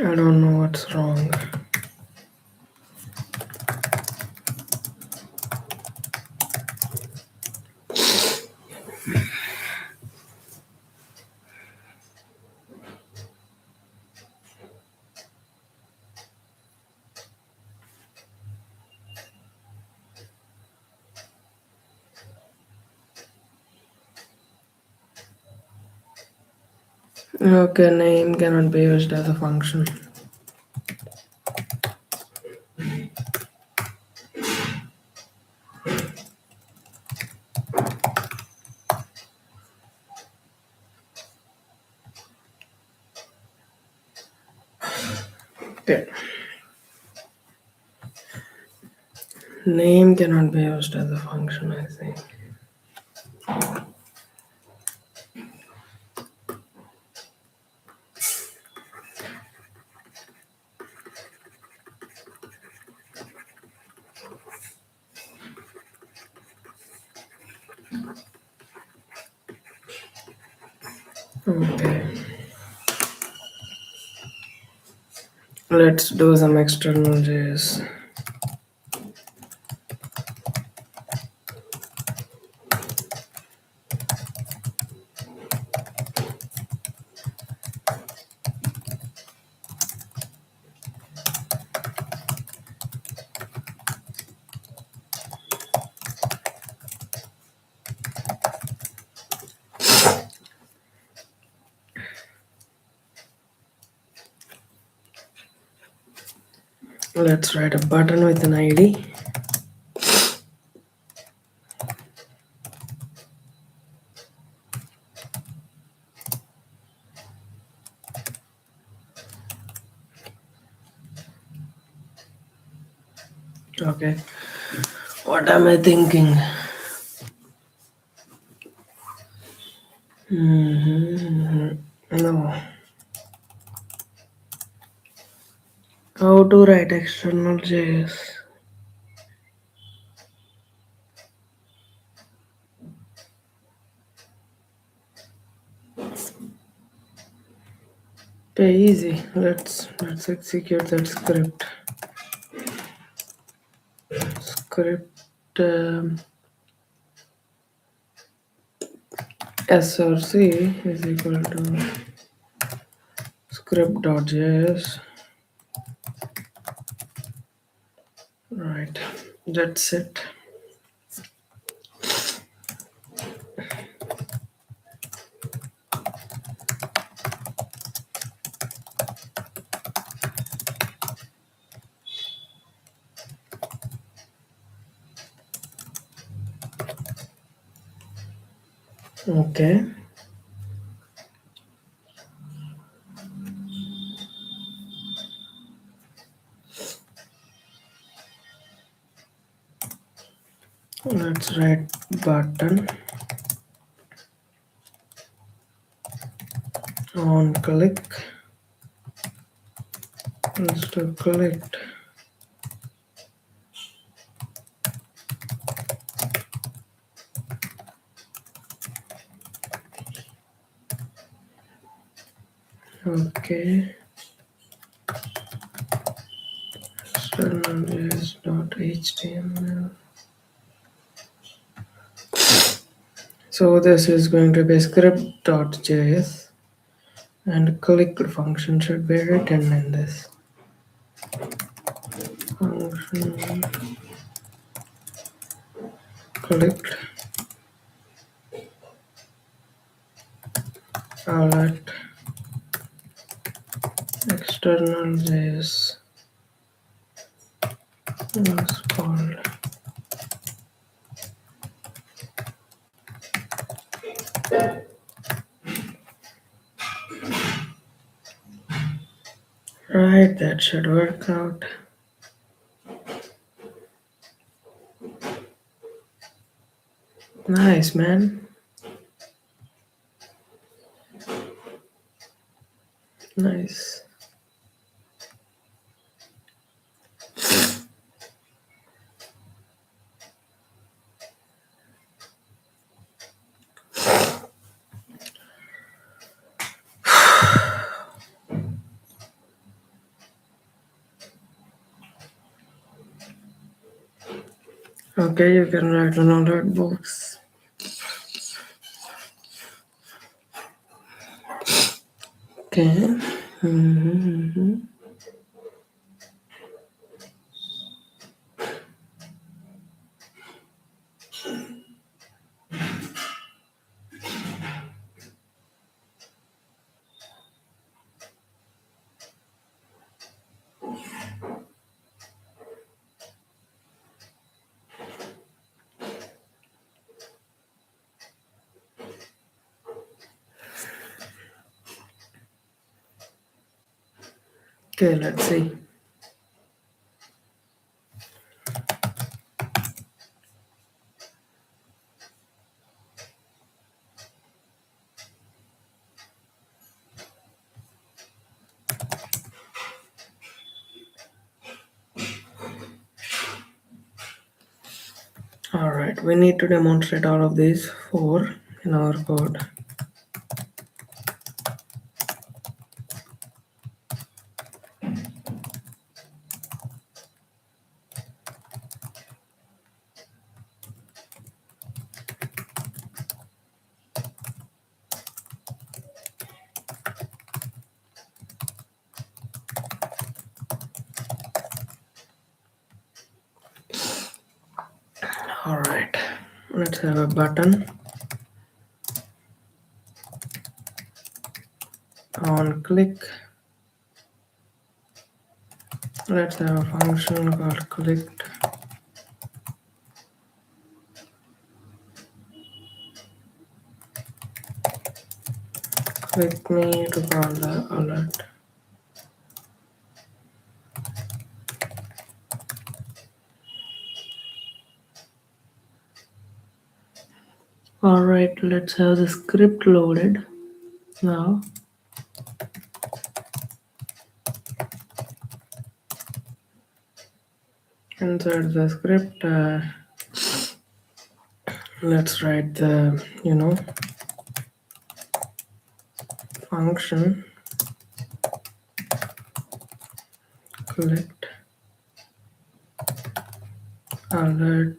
A: I don't know what's wrong. Okay, name cannot be used as a function. Okay. Name cannot be used as a function, I think. Okay. Let's do some external JS. Let's write a button with an ID. Okay. What am I thinking? No. How to write external JS? Okay, easy. Let's execute that script. Script src is equal to script.js. Right. That's it. Okay. Let's write button on click. Let's do clicked. Okay. External.html. So this is going to be script.js and clicked function should be written in this function. Clicked alert external JS was called. Right, that should work out. Nice, man. Nice. Okay, you can write on alert box. Okay. Okay, let's see. All right, we need to demonstrate all of these four in our code. All right, let's have a button on click. Let's have a function called clicked. Click me to call the alert. All right, let's have the script loaded now. Inside the script, let's write the function collect alert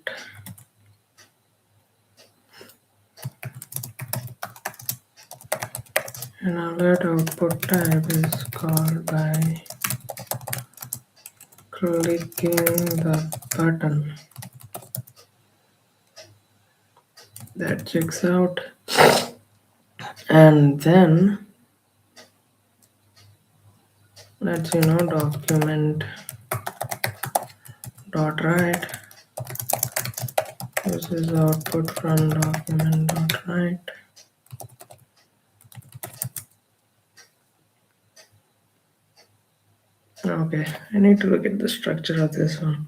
A: and alert output type is called by clicking the button. That checks out, and then let's document dot write. This is output from document dot write. Okay, I need to look at the structure of this one.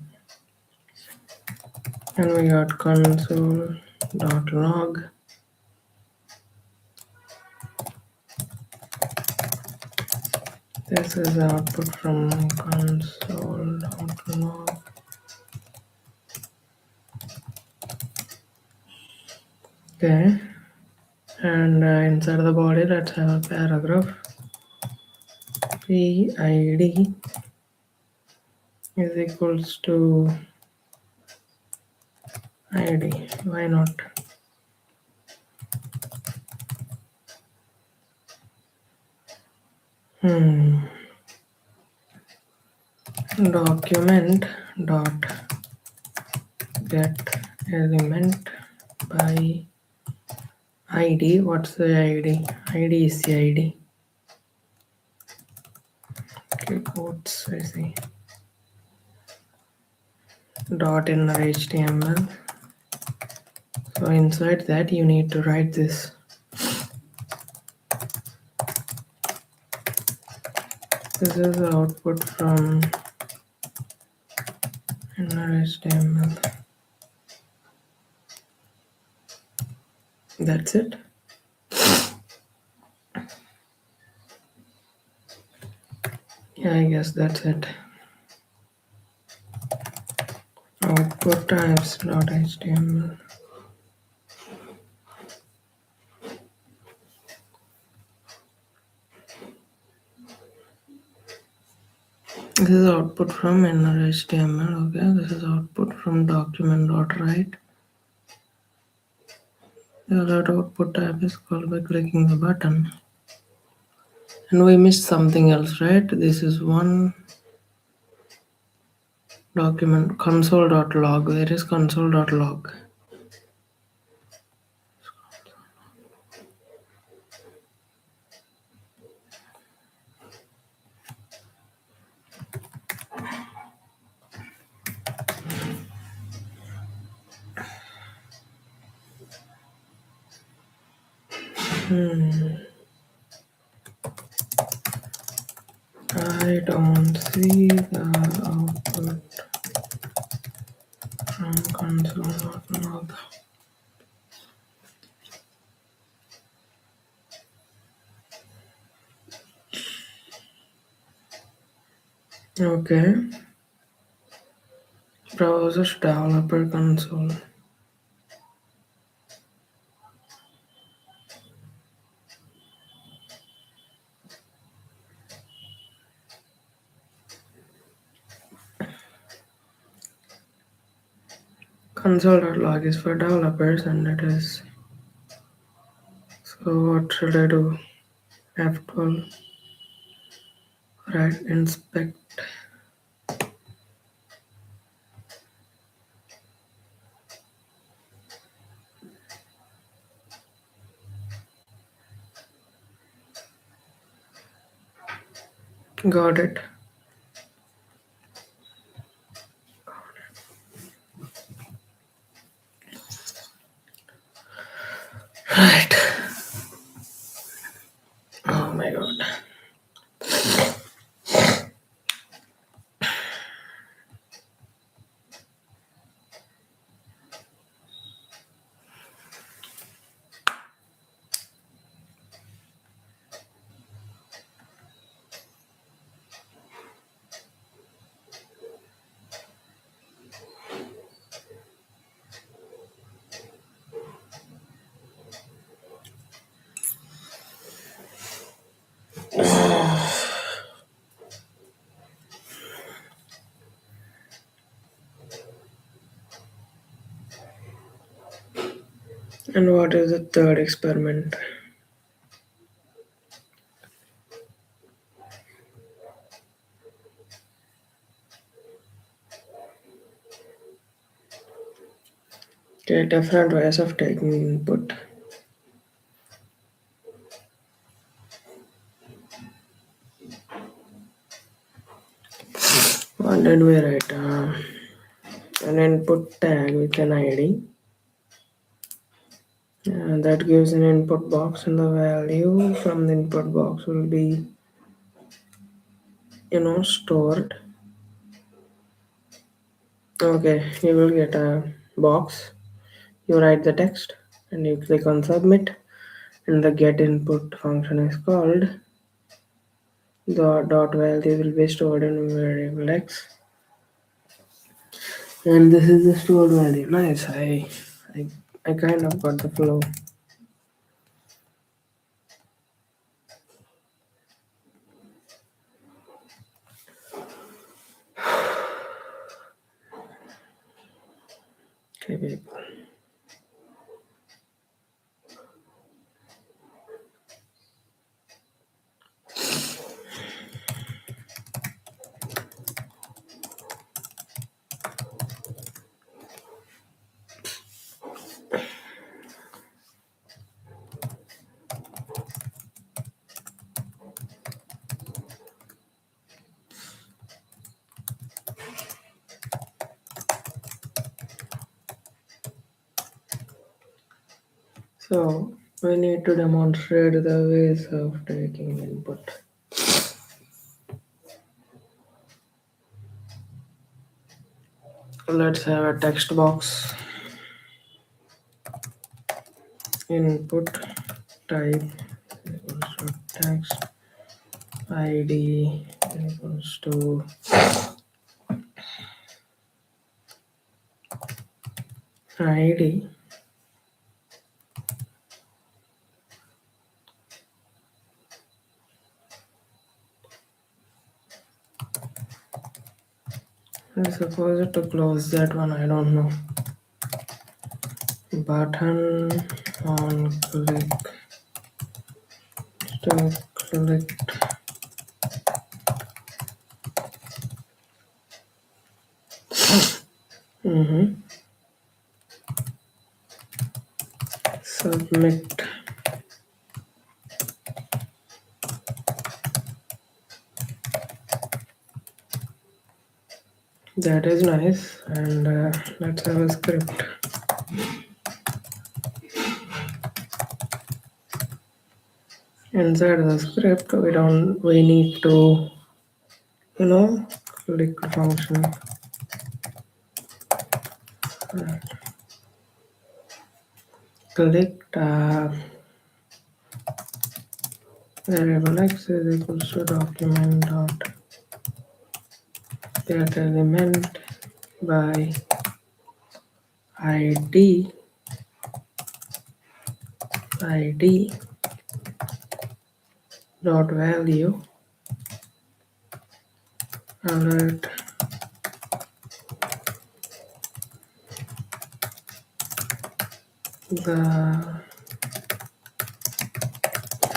A: And we got console dot log. This is the output from console dot log. Okay, and inside the body, let's have a paragraph. PID is equals to ID. Why not? Document dot get element by ID. What's the ID? ID is the ID. Okay, quotes, I see. Dot inner HTML. So inside that you need to write this. This is the output from inner HTML. That's it. Yeah, I guess that's it. Output types dot HTML. This is output from inner HTML. Okay, this is output from document dot write. The alert output type is called by clicking the button. And we missed something else, right? This is one document console.log. Where is console.log? I don't see the output from console.log. Okay. Browser developer console. Console.log is for developers and it is. So what should I do? F12. Right, inspect. Got it. Right. Oh my god. And what is the third experiment? Okay, different ways of taking input. What did we write? An input tag with an ID. That gives an input box, and the value from the input box will be, stored. Okay, you will get a box. You write the text, and you click on submit, and the get input function is called. The dot value will be stored in variable x, and this is the stored value. Nice. I, I kind of got the flow. Okay, people. So we need to demonstrate the ways of taking input. Let's have a text box. Input type equals to text. ID equals to ID. I'm supposed to close that one. I don't know. Button on click to click. Submit. That is nice. And let's have a script. Inside the script, we need to, click function. Click tab. Variable x is equals to document dot get element by id dot value alert the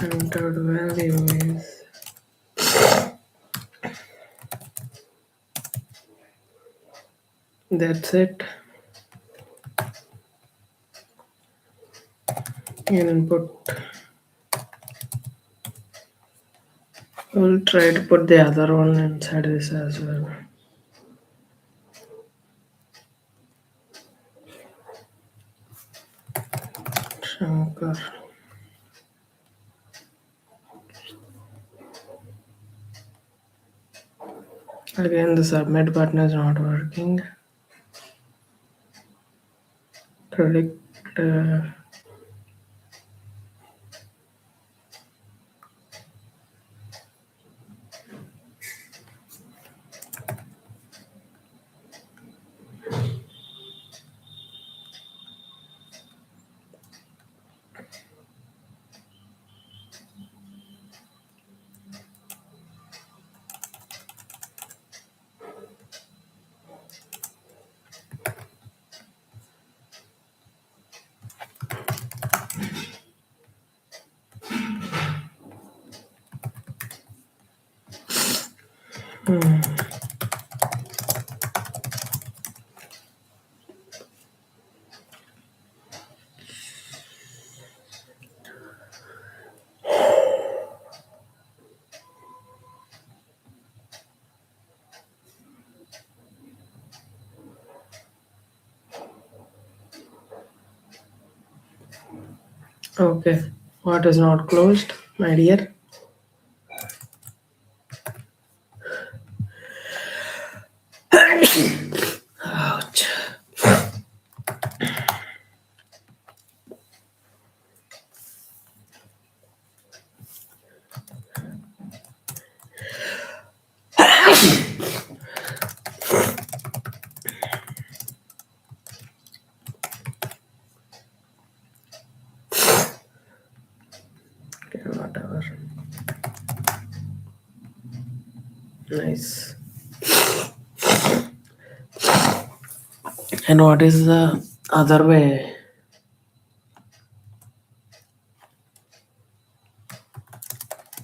A: entered value is that's it. Input We'll try to put the other one inside this as well. Shankar. Again, the submit button is not working. Predict. Okay. What is not closed, my dear? Ouch. Okay, whatever. Nice. And what is the other way?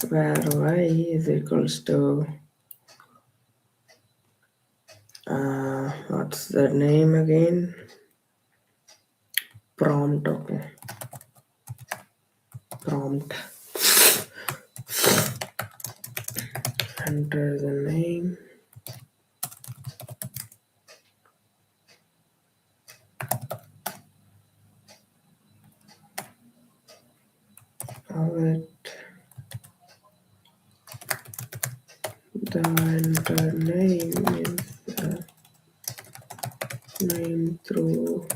A: Where y is equals to what's the name again? Prompt. Okay. Prompt. Enter the name. Of it. The enter name is the name through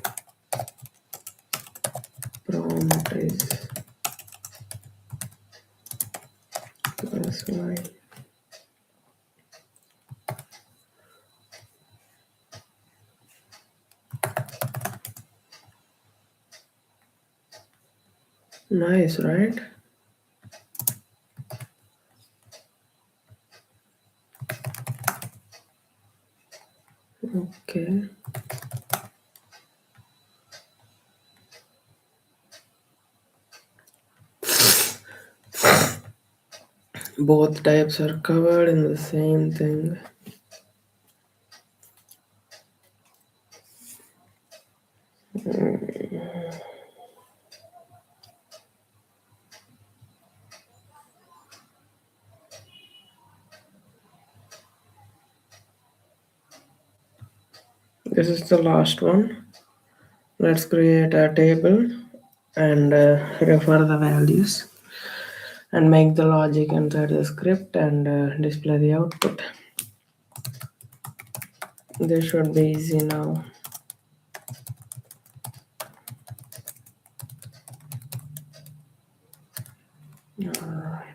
A: prompt is plus y. Nice, right? Okay. Both types are covered in the same thing. This is the last one. Let's create a table and refer the values and make the logic inside the script and display the output. This should be easy now. Alright.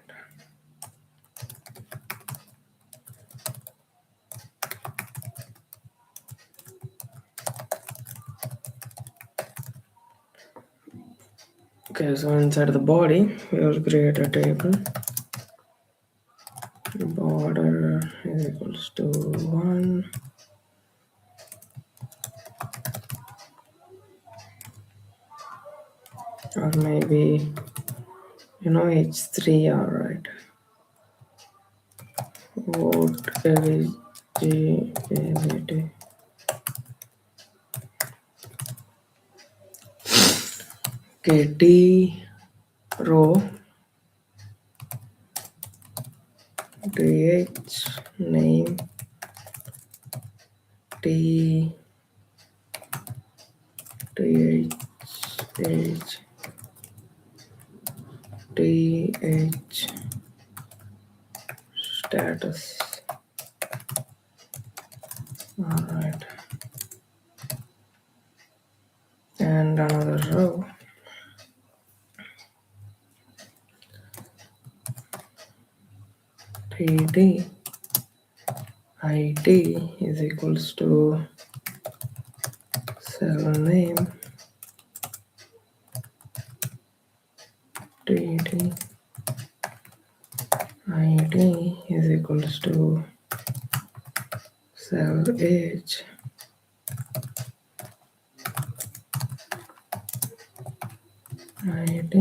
A: Okay, so inside the body, we will create a table. Border is equals to 1. Or maybe, H3, alright. Vote eligibility. Okay, T row th name t th th th status. All right, and another row. Td id is equals to cell name td id is equals to cell age id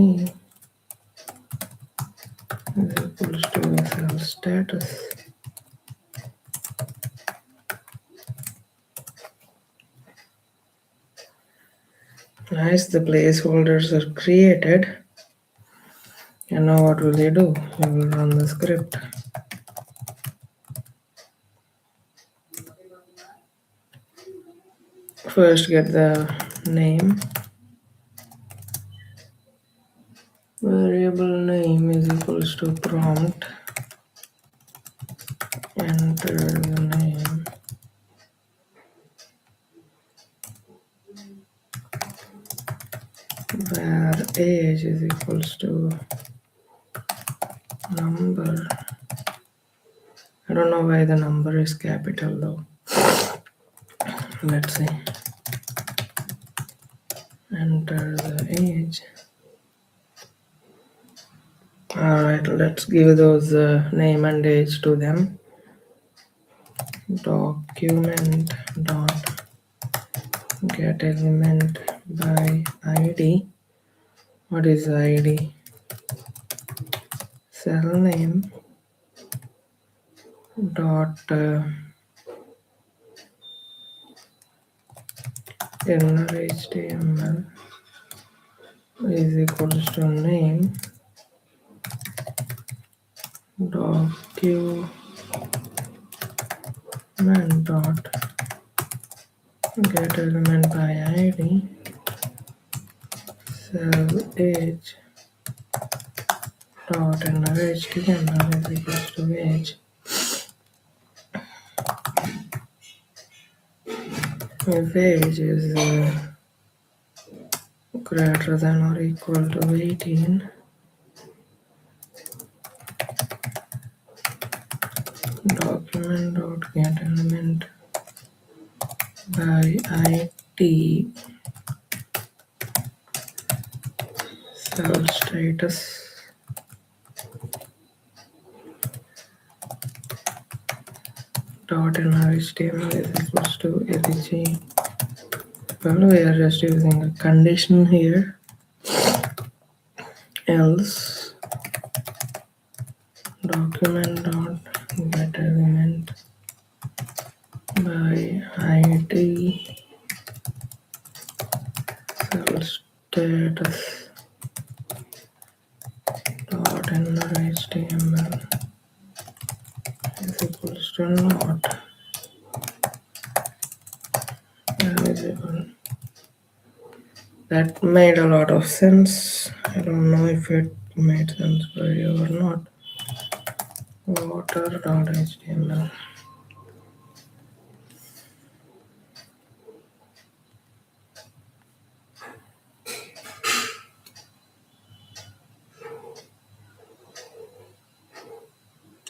A: is equals to cell status. Nice, the placeholders are created. And now what will you do? You will run the script. First get the name. Variable name is equals to prompt. Enter the name. Where age is equals to number. I don't know why the number is capital though. Let's see. Enter the age. Alright, let's give those name and age to them. Document dot get element by id. What is the id? Cell name dot inner html is equals to name document dot get element by id cell age dot inner html is equals to age. If age is greater than or equal to 18, document dot get element by id cell status dot inner html is equals to rg. Well, we are just using a condition here. Else document dot get element by id cell status dot inner html is equals to not visible. That made a lot of sense. I don't know if it made sense for you or not. Water.html.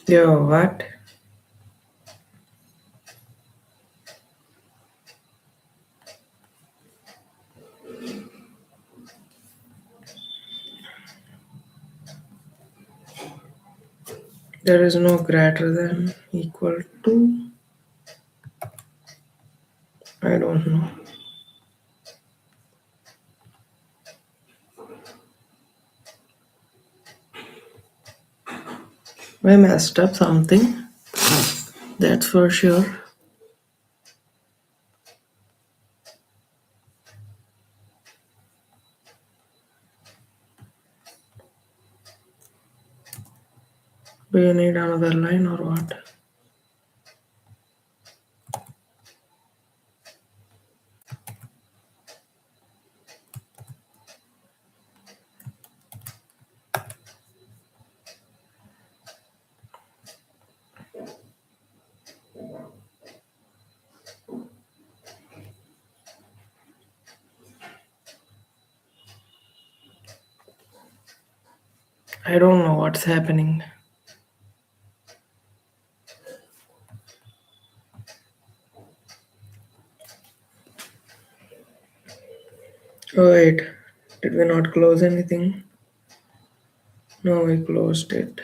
A: Yo, what? There is no greater than equal to. I don't know. I messed up something. That's for sure. Do you need another line or what? I don't know what's happening. Oh wait, did we not close anything? No, we closed it.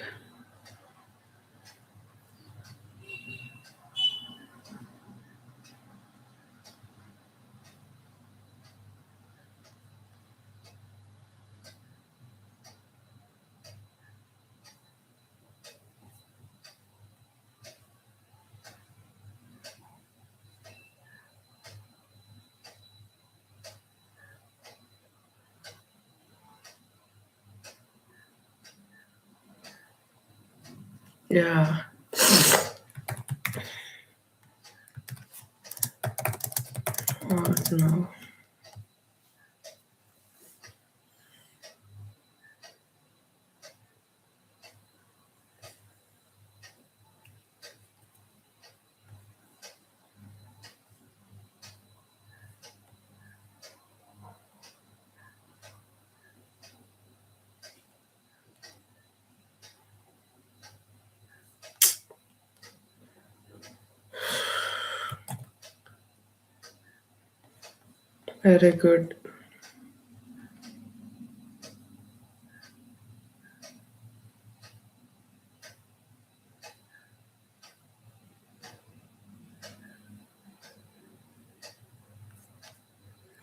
A: Yeah, what now? Very good.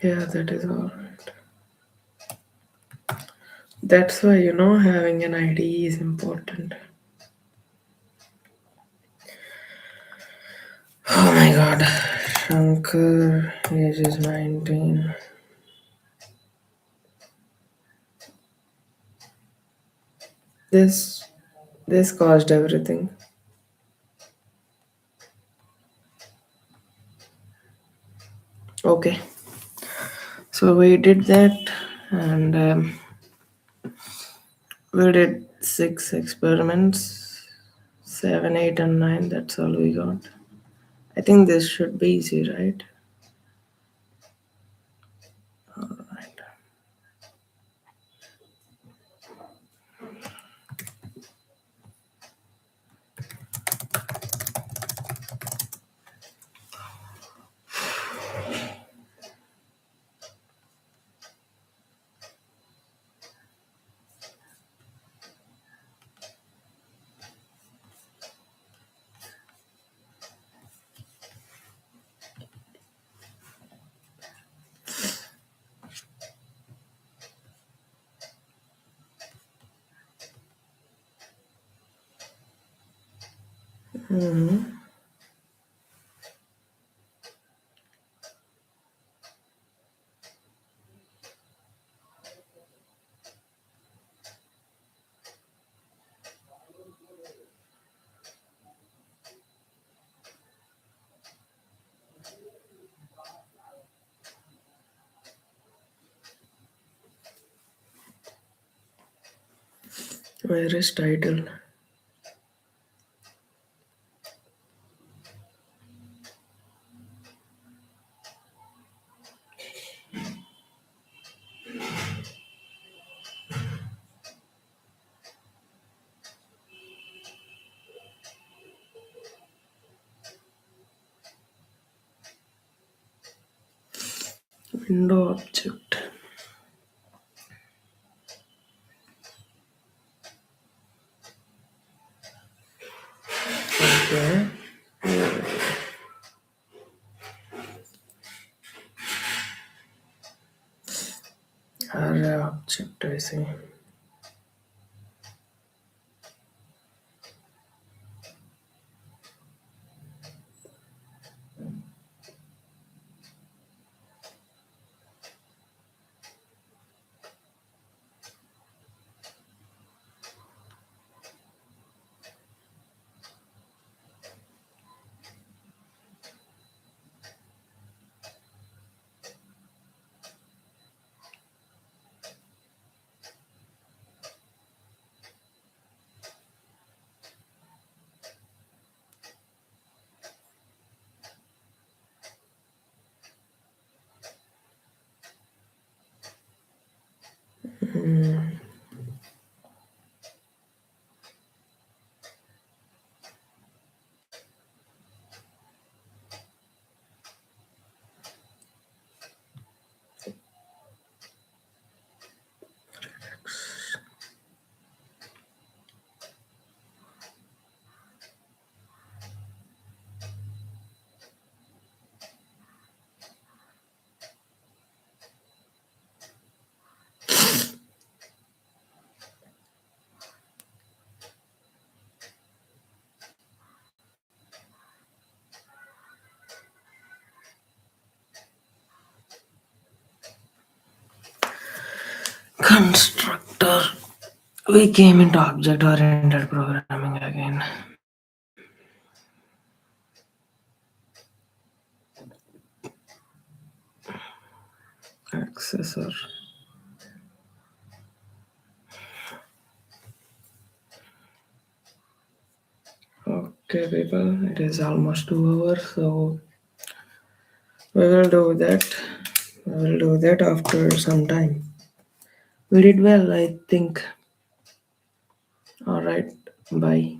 A: Yeah, that is all right. That's why, having an ID is important. Oh my god. Shankar, age is 19. This this caused everything. Okay. So we did that and we did 6 experiments. 7, 8, and 9. That's all we got. I think this should be easy, right? Right. Mhm. Where is title? Window object. Okay. Array object, I see. Constructor. We came into object-oriented programming again. Accessor. Okay, people, it is almost 2 hours, so we will do that. We will do that after some time. We did well, I think. All right, bye.